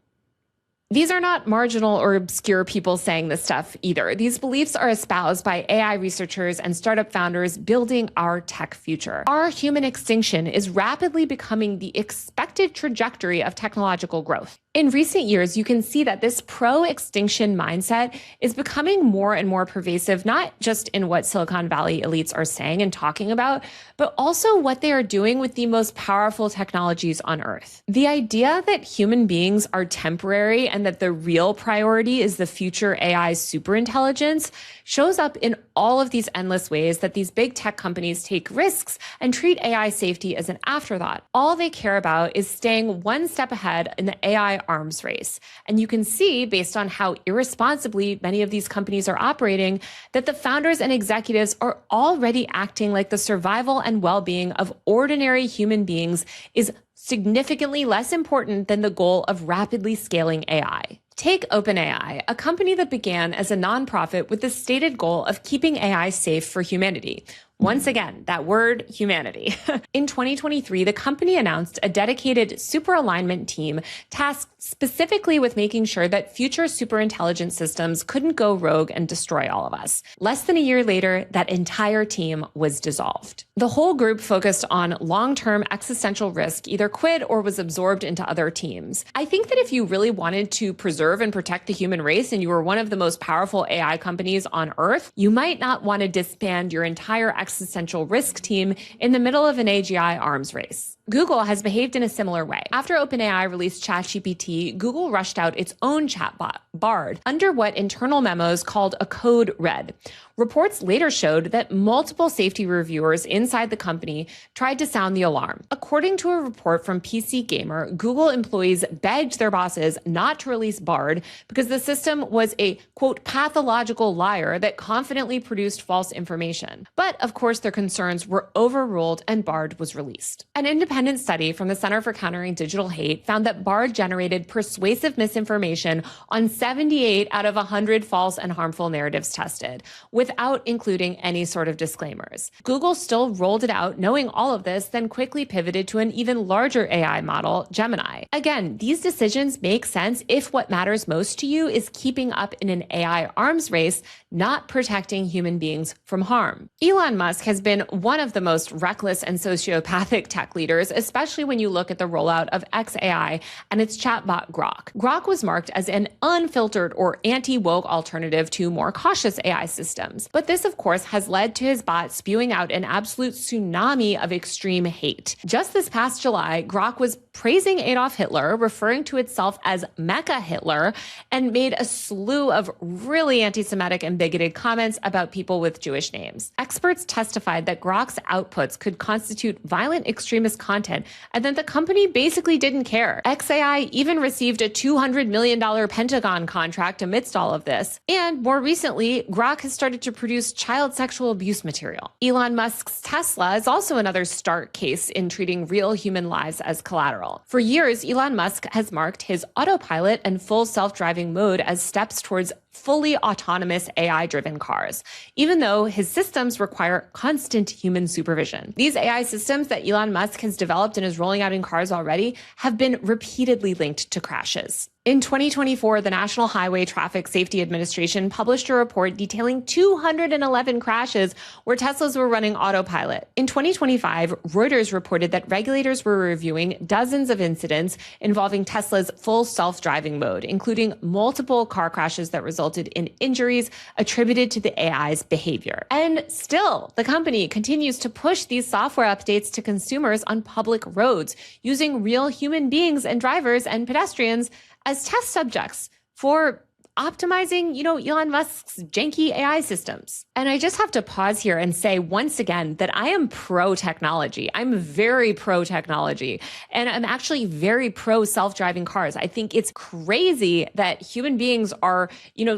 These are not marginal or obscure people saying this stuff either. These beliefs are espoused by AI researchers and startup founders building our tech future. Our human extinction is rapidly becoming the expected trajectory of technological growth. In recent years, you can see that this pro-extinction mindset is becoming more and more pervasive, not just in what Silicon Valley elites are saying and talking about, but also what they are doing with the most powerful technologies on Earth. The idea that human beings are temporary and that the real priority is the future AI superintelligence shows up in all of these endless ways that these big tech companies take risks and treat AI safety as an afterthought. All they care about is staying one step ahead in the AI arms race. And you can see, based on how irresponsibly many of these companies are operating, that the founders and executives are already acting like the survival and well-being of ordinary human beings is significantly less important than the goal of rapidly scaling AI. Take OpenAI, a company that began as a nonprofit with the stated goal of keeping AI safe for humanity. Once again, that word, humanity. In 2023, the company announced a dedicated super alignment team tasked specifically with making sure that future superintelligence systems couldn't go rogue and destroy all of us. Less than a year later, that entire team was dissolved. The whole group focused on long-term existential risk, either quit or was absorbed into other teams. I think that if you really wanted to preserve and protect the human race and you were one of the most powerful AI companies on Earth, you might not want to disband your entire existential risk team in the middle of an AGI arms race. Google has behaved in a similar way. After OpenAI released ChatGPT, Google rushed out its own chatbot, Bard, under what internal memos called a code red. Reports later showed that multiple safety reviewers inside the company tried to sound the alarm. According to a report from PC Gamer, Google employees begged their bosses not to release Bard because the system was a, quote, pathological liar that confidently produced false information. But, of course, their concerns were overruled and Bard was released. An independent study from the Center for Countering Digital Hate found that Bard generated persuasive misinformation on 78 out of 100 false and harmful narratives tested, without including any sort of disclaimers. Google still rolled it out knowing all of this, then quickly pivoted to an even larger AI model, Gemini. Again, these decisions make sense if what matters most to you is keeping up in an AI arms race, not protecting human beings from harm. Elon Musk has been one of the most reckless and sociopathic tech leaders, especially when you look at the rollout of xAI and its chatbot Grok. Grok was marked as an unfiltered or anti-woke alternative to more cautious AI systems. But this, of course, has led to his bot spewing out an absolute tsunami of extreme hate. Just this past July, Grok was praising Adolf Hitler, referring to itself as Mecha Hitler, and made a slew of really anti-Semitic and bigoted comments about people with Jewish names. Experts testified that Grok's outputs could constitute violent extremist content, and that the company basically didn't care. xAI even received a $200 million Pentagon contract amidst all of this. And more recently, Grok has started to produce child sexual abuse material. Elon Musk's Tesla is also another stark case in treating real human lives as collateral. For years, Elon Musk has marked his autopilot and full self-driving mode as steps towards fully autonomous AI-driven cars, even though his systems require constant human supervision. These AI systems that Elon Musk has developed and is rolling out in cars already have been repeatedly linked to crashes. In 2024, the National Highway Traffic Safety Administration published a report detailing 211 crashes where Teslas were running autopilot. In 2025, Reuters reported that regulators were reviewing dozens of incidents involving Tesla's full self-driving mode, including multiple car crashes that resulted in injuries attributed to the AI's behavior. And still, the company continues to push these software updates to consumers on public roads, using real human beings and drivers and pedestrians as test subjects for optimizing, Elon Musk's janky AI systems. And I just have to pause here and say once again that I am pro-technology. I'm very pro-technology. And I'm actually very pro-self-driving cars. I think it's crazy that human beings are,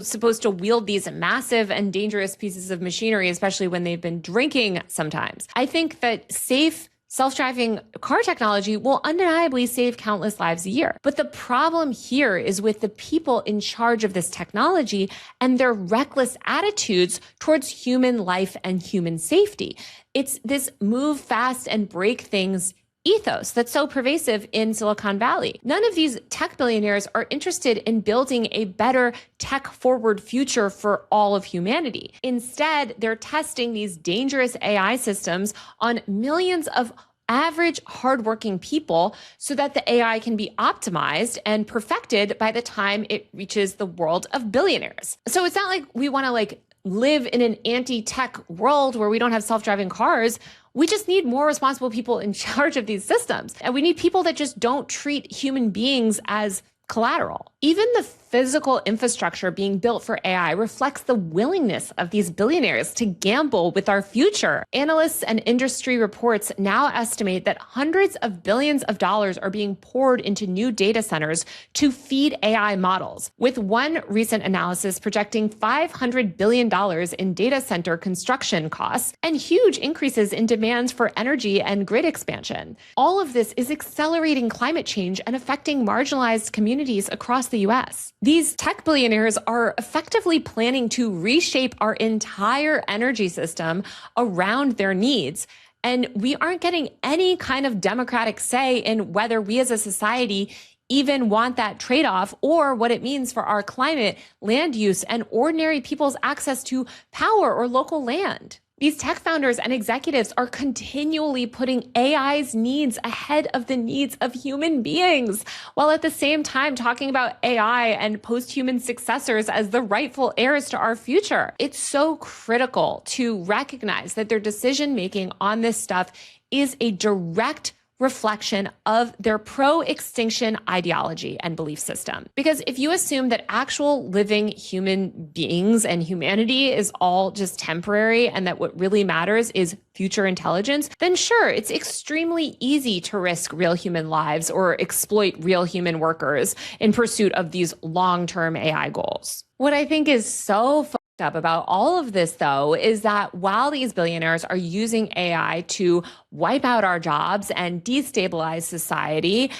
supposed to wield these massive and dangerous pieces of machinery, especially when they've been drinking sometimes. I think that safe self-driving car technology will undeniably save countless lives a year. But the problem here is with the people in charge of this technology and their reckless attitudes towards human life and human safety. It's this move fast and break things ethos that's so pervasive in Silicon Valley. None of these tech billionaires are interested in building a better tech-forward future for all of humanity. Instead, they're testing these dangerous AI systems on millions of average, hardworking people so that the AI can be optimized and perfected by the time it reaches the world of billionaires. So it's not like we want to live in an anti-tech world where we don't have self-driving cars. We just need more responsible people in charge of these systems. And we need people that just don't treat human beings as collateral. Even the physical infrastructure being built for AI reflects the willingness of these billionaires to gamble with our future. Analysts and industry reports now estimate that hundreds of billions of dollars are being poured into new data centers to feed AI models, with one recent analysis projecting $500 billion in data center construction costs and huge increases in demands for energy and grid expansion. All of this is accelerating climate change and affecting marginalized communities across the US. These tech billionaires are effectively planning to reshape our entire energy system around their needs. And we aren't getting any kind of democratic say in whether we as a society even want that trade-off or what it means for our climate, land use, and ordinary people's access to power or local land. These tech founders and executives are continually putting AI's needs ahead of the needs of human beings, while at the same time talking about AI and post-human successors as the rightful heirs to our future. It's so critical to recognize that their decision-making on this stuff is a direct reflection of their pro-extinction ideology and belief system. Because if you assume that actual living human beings and humanity is all just temporary and that what really matters is future intelligence, then sure, it's extremely easy to risk real human lives or exploit real human workers in pursuit of these long-term AI goals. What I think is so fucked up about all of this, though, is that while these billionaires are using AI to wipe out our jobs and destabilize society,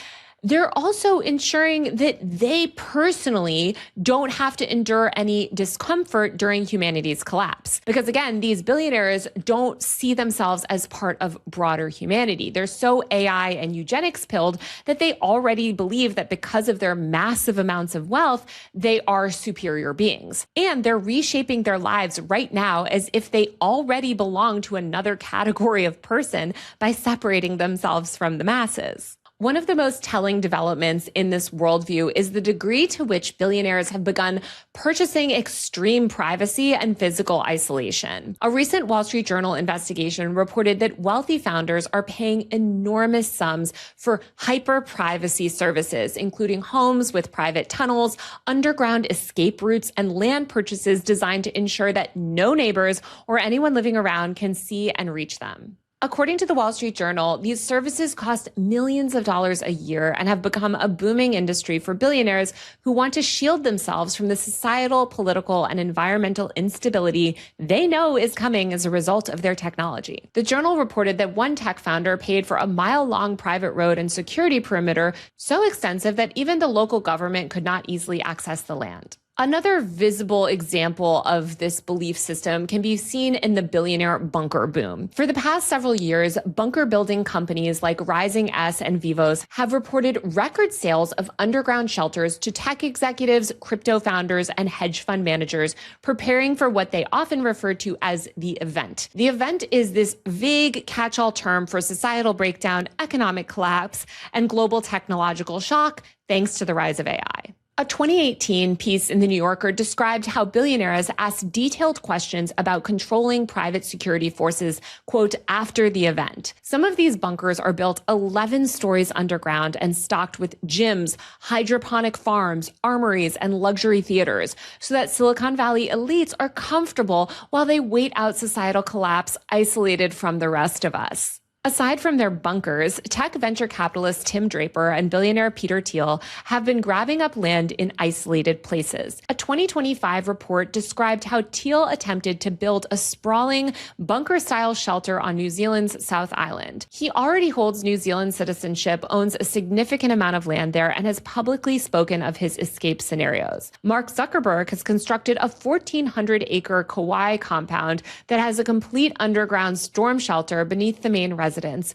they're also ensuring that they personally don't have to endure any discomfort during humanity's collapse. Because again, these billionaires don't see themselves as part of broader humanity. They're so AI and eugenics pilled that they already believe that because of their massive amounts of wealth, they are superior beings. And they're reshaping their lives right now as if they already belong to another category of person by separating themselves from the masses. One of the most telling developments in this worldview is the degree to which billionaires have begun purchasing extreme privacy and physical isolation. A recent Wall Street Journal investigation reported that wealthy founders are paying enormous sums for hyper-privacy services, including homes with private tunnels, underground escape routes, and land purchases designed to ensure that no neighbors or anyone living around can see and reach them. According to the Wall Street Journal, these services cost millions of dollars a year and have become a booming industry for billionaires who want to shield themselves from the societal, political, and environmental instability they know is coming as a result of their technology. The Journal reported that one tech founder paid for a mile-long private road and security perimeter so extensive that even the local government could not easily access the land. Another visible example of this belief system can be seen in the billionaire bunker boom. For the past several years, bunker building companies like Rising S and Vivos have reported record sales of underground shelters to tech executives, crypto founders, and hedge fund managers preparing for what they often refer to as the event. The event is this vague catch-all term for societal breakdown, economic collapse, and global technological shock thanks to the rise of AI. A 2018 piece in The New Yorker described how billionaires asked detailed questions about controlling private security forces, quote, after the event. Some of these bunkers are built 11 stories underground and stocked with gyms, hydroponic farms, armories, and luxury theaters, so that Silicon Valley elites are comfortable while they wait out societal collapse isolated from the rest of us. Aside from their bunkers, tech venture capitalist Tim Draper and billionaire Peter Thiel have been grabbing up land in isolated places. A 2025 report described how Thiel attempted to build a sprawling bunker-style shelter on New Zealand's South Island. He already holds New Zealand citizenship, owns a significant amount of land there, and has publicly spoken of his escape scenarios. Mark Zuckerberg has constructed a 1,400-acre Kauai compound that has a complete underground storm shelter beneath the main residence.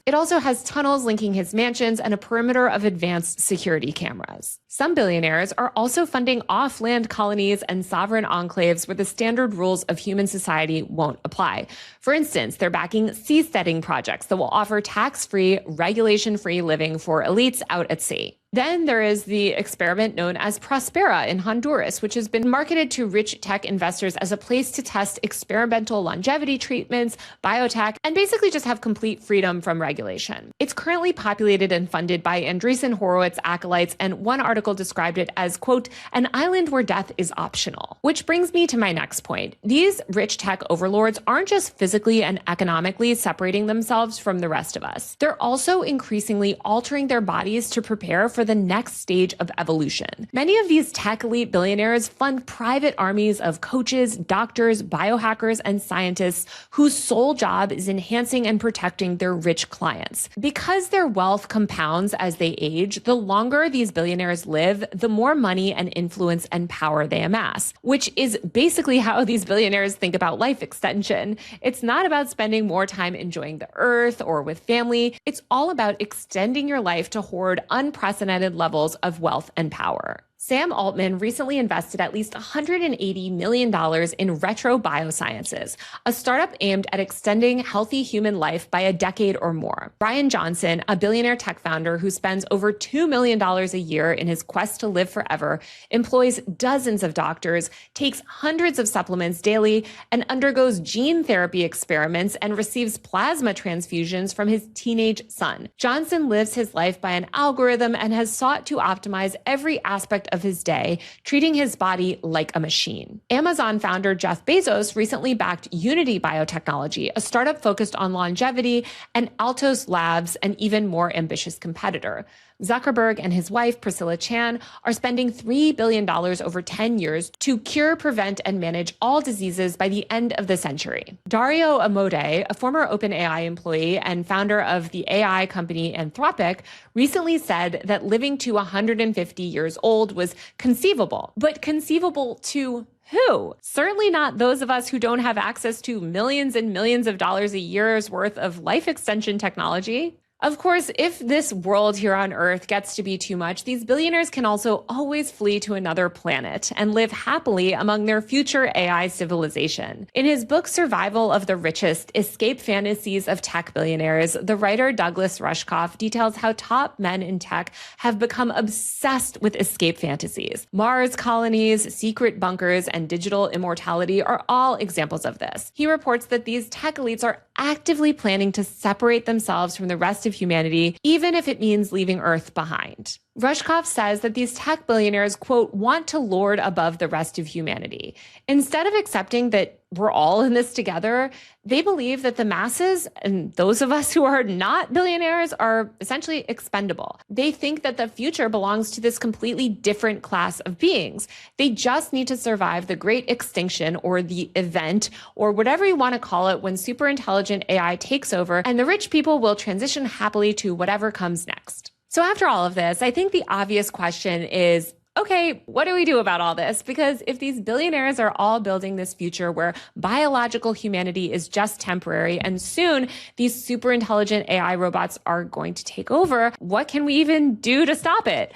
It also has tunnels linking his mansions and a perimeter of advanced security cameras. Some billionaires are also funding off-land colonies and sovereign enclaves where the standard rules of human society won't apply. For instance, they're backing seasteading projects that will offer tax-free, regulation-free living for elites out at sea. Then there is the experiment known as Próspera in Honduras, which has been marketed to rich tech investors as a place to test experimental longevity treatments, biotech, and basically just have complete freedom from regulation. It's currently populated and funded by Andreessen Horowitz acolytes, and one article described it as, quote, an island where death is optional. Which brings me to my next point. These rich tech overlords aren't just physically and economically separating themselves from the rest of us. They're also increasingly altering their bodies to prepare for the next stage of evolution. Many of these tech elite billionaires fund private armies of coaches, doctors, biohackers, and scientists whose sole job is enhancing and protecting their rich clients. Because their wealth compounds as they age, the longer these billionaires live, the more money and influence and power they amass, which is basically how these billionaires think about life extension. It's not about spending more time enjoying the earth or with family. It's all about extending your life to hoard unprecedented levels of wealth and power. Sam Altman recently invested at least $180 million in Retro Biosciences, a startup aimed at extending healthy human life by a decade or more. Bryan Johnson, a billionaire tech founder who spends over $2 million a year in his quest to live forever, employs dozens of doctors, takes hundreds of supplements daily, and undergoes gene therapy experiments and receives plasma transfusions from his teenage son. Johnson lives his life by an algorithm and has sought to optimize every aspect of his day, treating his body like a machine. Amazon founder Jeff Bezos recently backed Unity Biotechnology, a startup focused on longevity, and Altos Labs, an even more ambitious competitor. Zuckerberg and his wife, Priscilla Chan, are spending $3 billion over 10 years to cure, prevent, and manage all diseases by the end of the century. Dario Amodei, a former OpenAI employee and founder of the AI company Anthropic, recently said that living to 150 years old was conceivable. But conceivable to who? Certainly not those of us who don't have access to millions and millions of dollars a year's worth of life extension technology. Of course, if this world here on Earth gets to be too much, these billionaires can also always flee to another planet and live happily among their future AI civilization. In his book, Survival of the Richest: Escape Fantasies of Tech Billionaires, the writer Douglas Rushkoff details how top men in tech have become obsessed with escape fantasies. Mars colonies, secret bunkers, and digital immortality are all examples of this. He reports that these tech elites are actively planning to separate themselves from the rest of humanity, even if it means leaving Earth behind. Rushkoff says that these tech billionaires, quote, want to lord above the rest of humanity. Instead of accepting that we're all in this together, they believe that the masses, and those of us who are not billionaires, are essentially expendable. They think that the future belongs to this completely different class of beings. They just need to survive the great extinction or the event or whatever you want to call it when super intelligent AI takes over, and the rich people will transition happily to whatever comes next. So after all of this, I think the obvious question is, okay, what do we do about all this? Because if these billionaires are all building this future where biological humanity is just temporary and soon these super intelligent AI robots are going to take over, what can we even do to stop it?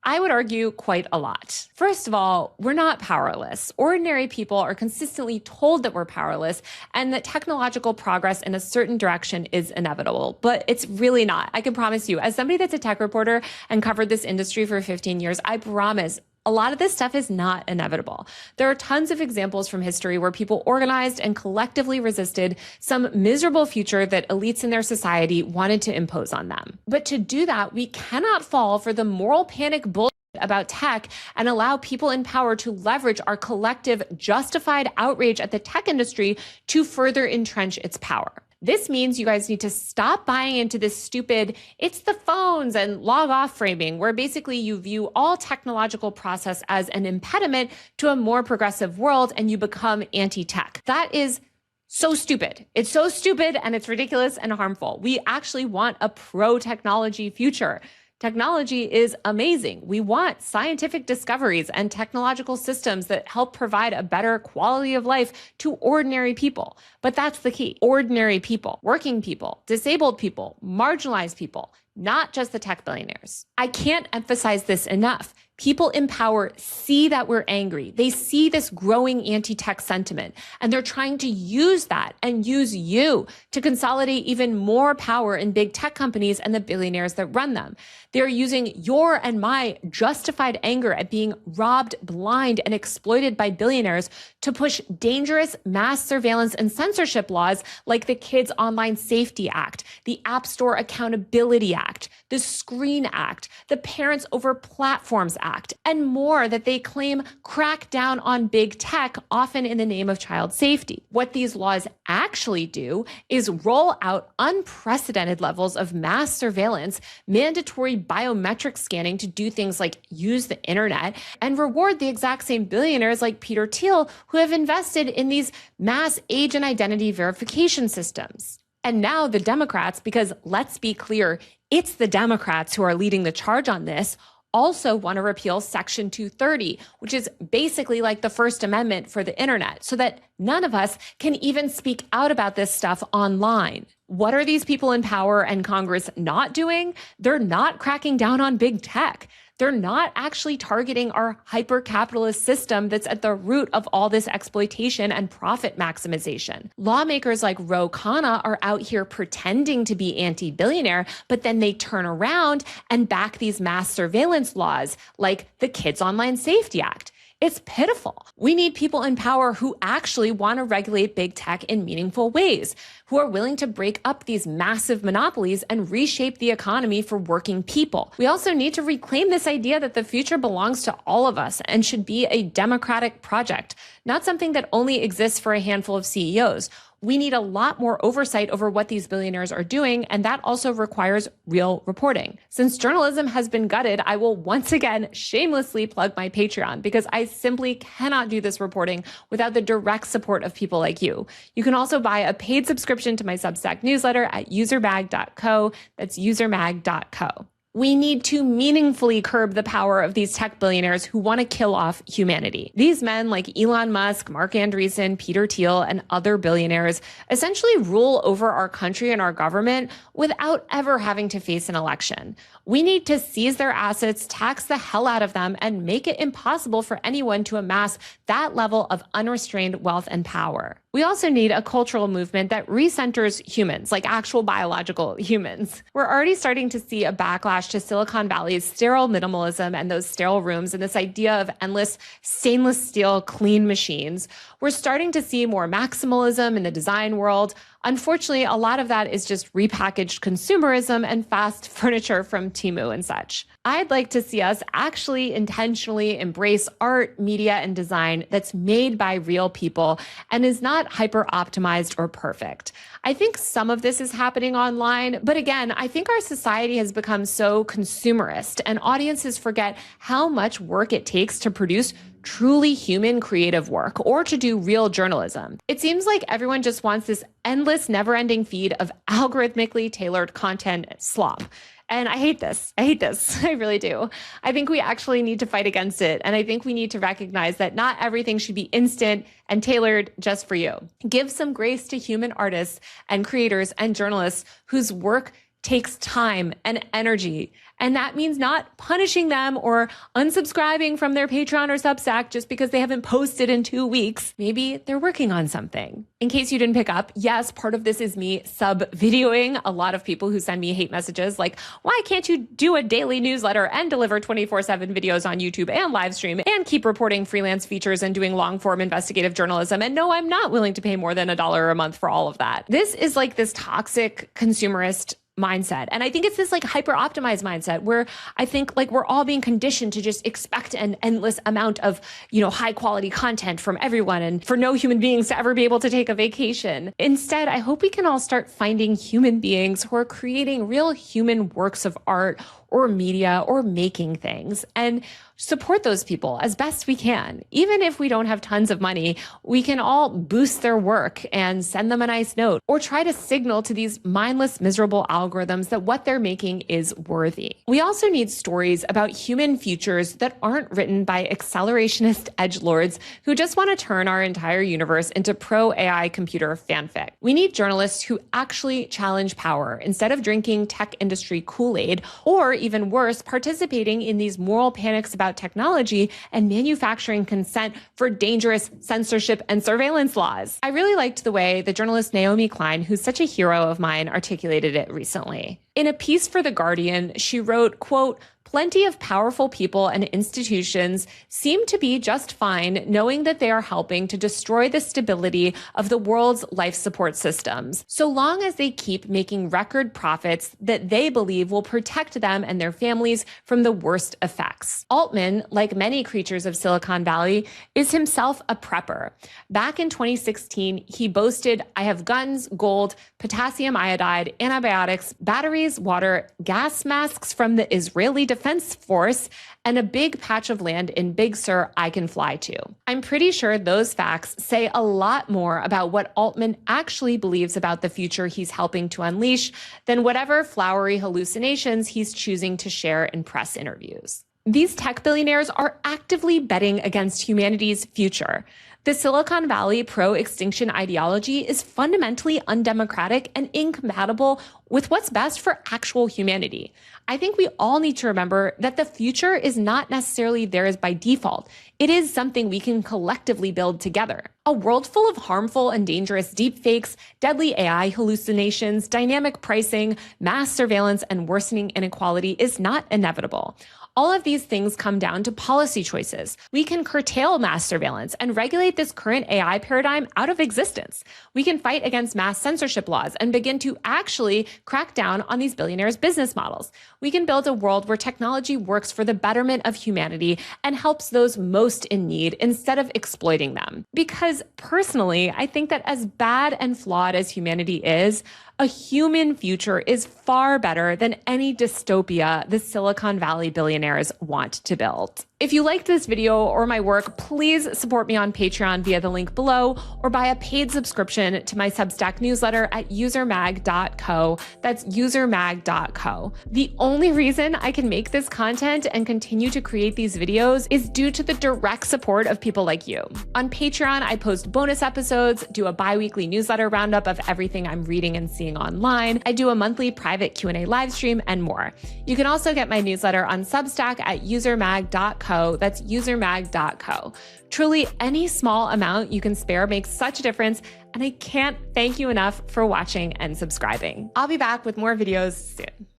I would argue quite a lot. First of all, we're not powerless. Ordinary people are consistently told that we're powerless and that technological progress in a certain direction is inevitable, but it's really not. I can promise you, as somebody that's a tech reporter and covered this industry for 15 years, I promise a lot of this stuff is not inevitable. There are tons of examples from history where people organized and collectively resisted some miserable future that elites in their society wanted to impose on them. But to do that, we cannot fall for the moral panic bullshit about tech and allow people in power to leverage our collective justified outrage at the tech industry to further entrench its power. This means you guys need to stop buying into this stupid, it's the phones and log off framing, where basically you view all technological process as an impediment to a more progressive world and you become anti-tech. That is so stupid. It's so stupid and it's ridiculous and harmful. We actually want a pro-technology future. Technology is amazing. We want scientific discoveries and technological systems that help provide a better quality of life to ordinary people. But that's the key. Ordinary people, working people, disabled people, marginalized people, not just the tech billionaires. I can't emphasize this enough. People in power see that we're angry. They see this growing anti-tech sentiment, and they're trying to use that and use you to consolidate even more power in big tech companies and the billionaires that run them. They're using your and my justified anger at being robbed blind and exploited by billionaires to push dangerous mass surveillance and censorship laws like the Kids Online Safety Act, the App Store Accountability Act, the Screen Act, the Parents Over Platforms Act, and more that they claim crack down on big tech, often in the name of child safety. What these laws actually do is roll out unprecedented levels of mass surveillance, mandatory biometric scanning to do things like use the internet, and reward the exact same billionaires like Peter Thiel who have invested in these mass age and identity verification systems. And now the Democrats, because let's be clear, it's the Democrats who are leading the charge on this, also want to repeal Section 230, which is basically like the First Amendment for the internet, so that none of us can even speak out about this stuff online. What are these people in power and Congress not doing? They're not cracking down on big tech. They're not actually targeting our hyper-capitalist system that's at the root of all this exploitation and profit maximization. Lawmakers like Ro Khanna are out here pretending to be anti-billionaire, but then they turn around and back these mass surveillance laws like the Kids Online Safety Act. It's pitiful. We need people in power who actually want to regulate big tech in meaningful ways, who are willing to break up these massive monopolies and reshape the economy for working people. We also need to reclaim this idea that the future belongs to all of us and should be a democratic project, not something that only exists for a handful of CEOs. We need a lot more oversight over what these billionaires are doing, and that also requires real reporting. Since journalism has been gutted, I will once again shamelessly plug my Patreon because I simply cannot do this reporting without the direct support of people like you. You can also buy a paid subscription to my Substack newsletter at usermag.co. That's usermag.co. We need to meaningfully curb the power of these tech billionaires who want to kill off humanity. These men like Elon Musk, Marc Andreessen, Peter Thiel, and other billionaires essentially rule over our country and our government without ever having to face an election. We need to seize their assets, tax the hell out of them, and make it impossible for anyone to amass that level of unrestrained wealth and power. We also need a cultural movement that recenters humans, like actual biological humans. We're already starting to see a backlash to Silicon Valley's sterile minimalism and those sterile rooms and this idea of endless stainless steel clean machines. We're starting to see more maximalism in the design world. Unfortunately, a lot of that is just repackaged consumerism and fast furniture from Temu and such. I'd like to see us actually intentionally embrace art, media, and design that's made by real people and is not hyper-optimized or perfect. I think some of this is happening online, but again, I think our society has become so consumerist and audiences forget how much work it takes to produce truly human creative work or to do real journalism. It seems like everyone just wants this endless, never-ending feed of algorithmically tailored content slop. And I hate this. I really do. I think we actually need to fight against it. And I think we need to recognize that not everything should be instant and tailored just for you. Give some grace to human artists and creators and journalists whose work takes time and energy. And that means not punishing them or unsubscribing from their Patreon or Substack just because they haven't posted in 2 weeks. Maybe they're working on something. In case you didn't pick up, yes, part of this is me sub-videoing a lot of people who send me hate messages like, why can't you do a daily newsletter and deliver 24/7 videos on YouTube and live stream and keep reporting freelance features and doing long-form investigative journalism? And no, I'm not willing to pay more than $1 a month for all of that. This is like this toxic consumerist mindset. And I think it's this like hyper optimized mindset where I think like we're all being conditioned to just expect an endless amount of, high quality content from everyone and for no human beings to ever be able to take a vacation. Instead, I hope we can all start finding human beings who are creating real human works of art or media or making things and support those people as best we can. Even if we don't have tons of money, we can all boost their work and send them a nice note or try to signal to these mindless, miserable algorithms that what they're making is worthy. We also need stories about human futures that aren't written by accelerationist edgelords who just want to turn our entire universe into pro-AI computer fanfic. We need journalists who actually challenge power instead of drinking tech industry Kool-Aid or even worse, participating in these moral panics about technology and manufacturing consent for dangerous censorship and surveillance laws. I really liked the way the journalist Naomi Klein, who's such a hero of mine, articulated it recently. In a piece for The Guardian, she wrote, quote, "Plenty of powerful people and institutions seem to be just fine knowing that they are helping to destroy the stability of the world's life support systems, so long as they keep making record profits that they believe will protect them and their families from the worst effects." Altman, like many creatures of Silicon Valley, is himself a prepper. Back in 2016, he boasted, "I have guns, gold, potassium iodide, antibiotics, batteries, water, gas masks from the Israeli Defense Force, and a big patch of land in Big Sur I can fly to." I'm pretty sure those facts say a lot more about what Altman actually believes about the future he's helping to unleash than whatever flowery hallucinations he's choosing to share in press interviews. These tech billionaires are actively betting against humanity's future. The Silicon Valley pro-extinction ideology is fundamentally undemocratic and incompatible with what's best for actual humanity. I think we all need to remember that the future is not necessarily theirs by default. It is something we can collectively build together. A world full of harmful and dangerous deepfakes, deadly AI hallucinations, dynamic pricing, mass surveillance, and worsening inequality is not inevitable. All of these things come down to policy choices. We can curtail mass surveillance and regulate this current AI paradigm out of existence. We can fight against mass censorship laws and begin to actually crack down on these billionaires' business models. We can build a world where technology works for the betterment of humanity and helps those most in need instead of exploiting them. Because personally, I think that as bad and flawed as humanity is, a human future is far better than any dystopia the Silicon Valley billionaires want to build. If you liked this video or my work, please support me on Patreon via the link below or buy a paid subscription to my Substack newsletter at usermag.co. That's usermag.co. The only reason I can make this content and continue to create these videos is due to the direct support of people like you. On Patreon, I post bonus episodes, do a bi-weekly newsletter roundup of everything I'm reading and seeing online. I do a monthly private Q&A live stream and more. You can also get my newsletter on Substack at usermag.co. That's usermag.co. Truly, any small amount you can spare makes such a difference, and I can't thank you enough for watching and subscribing. I'll be back with more videos soon.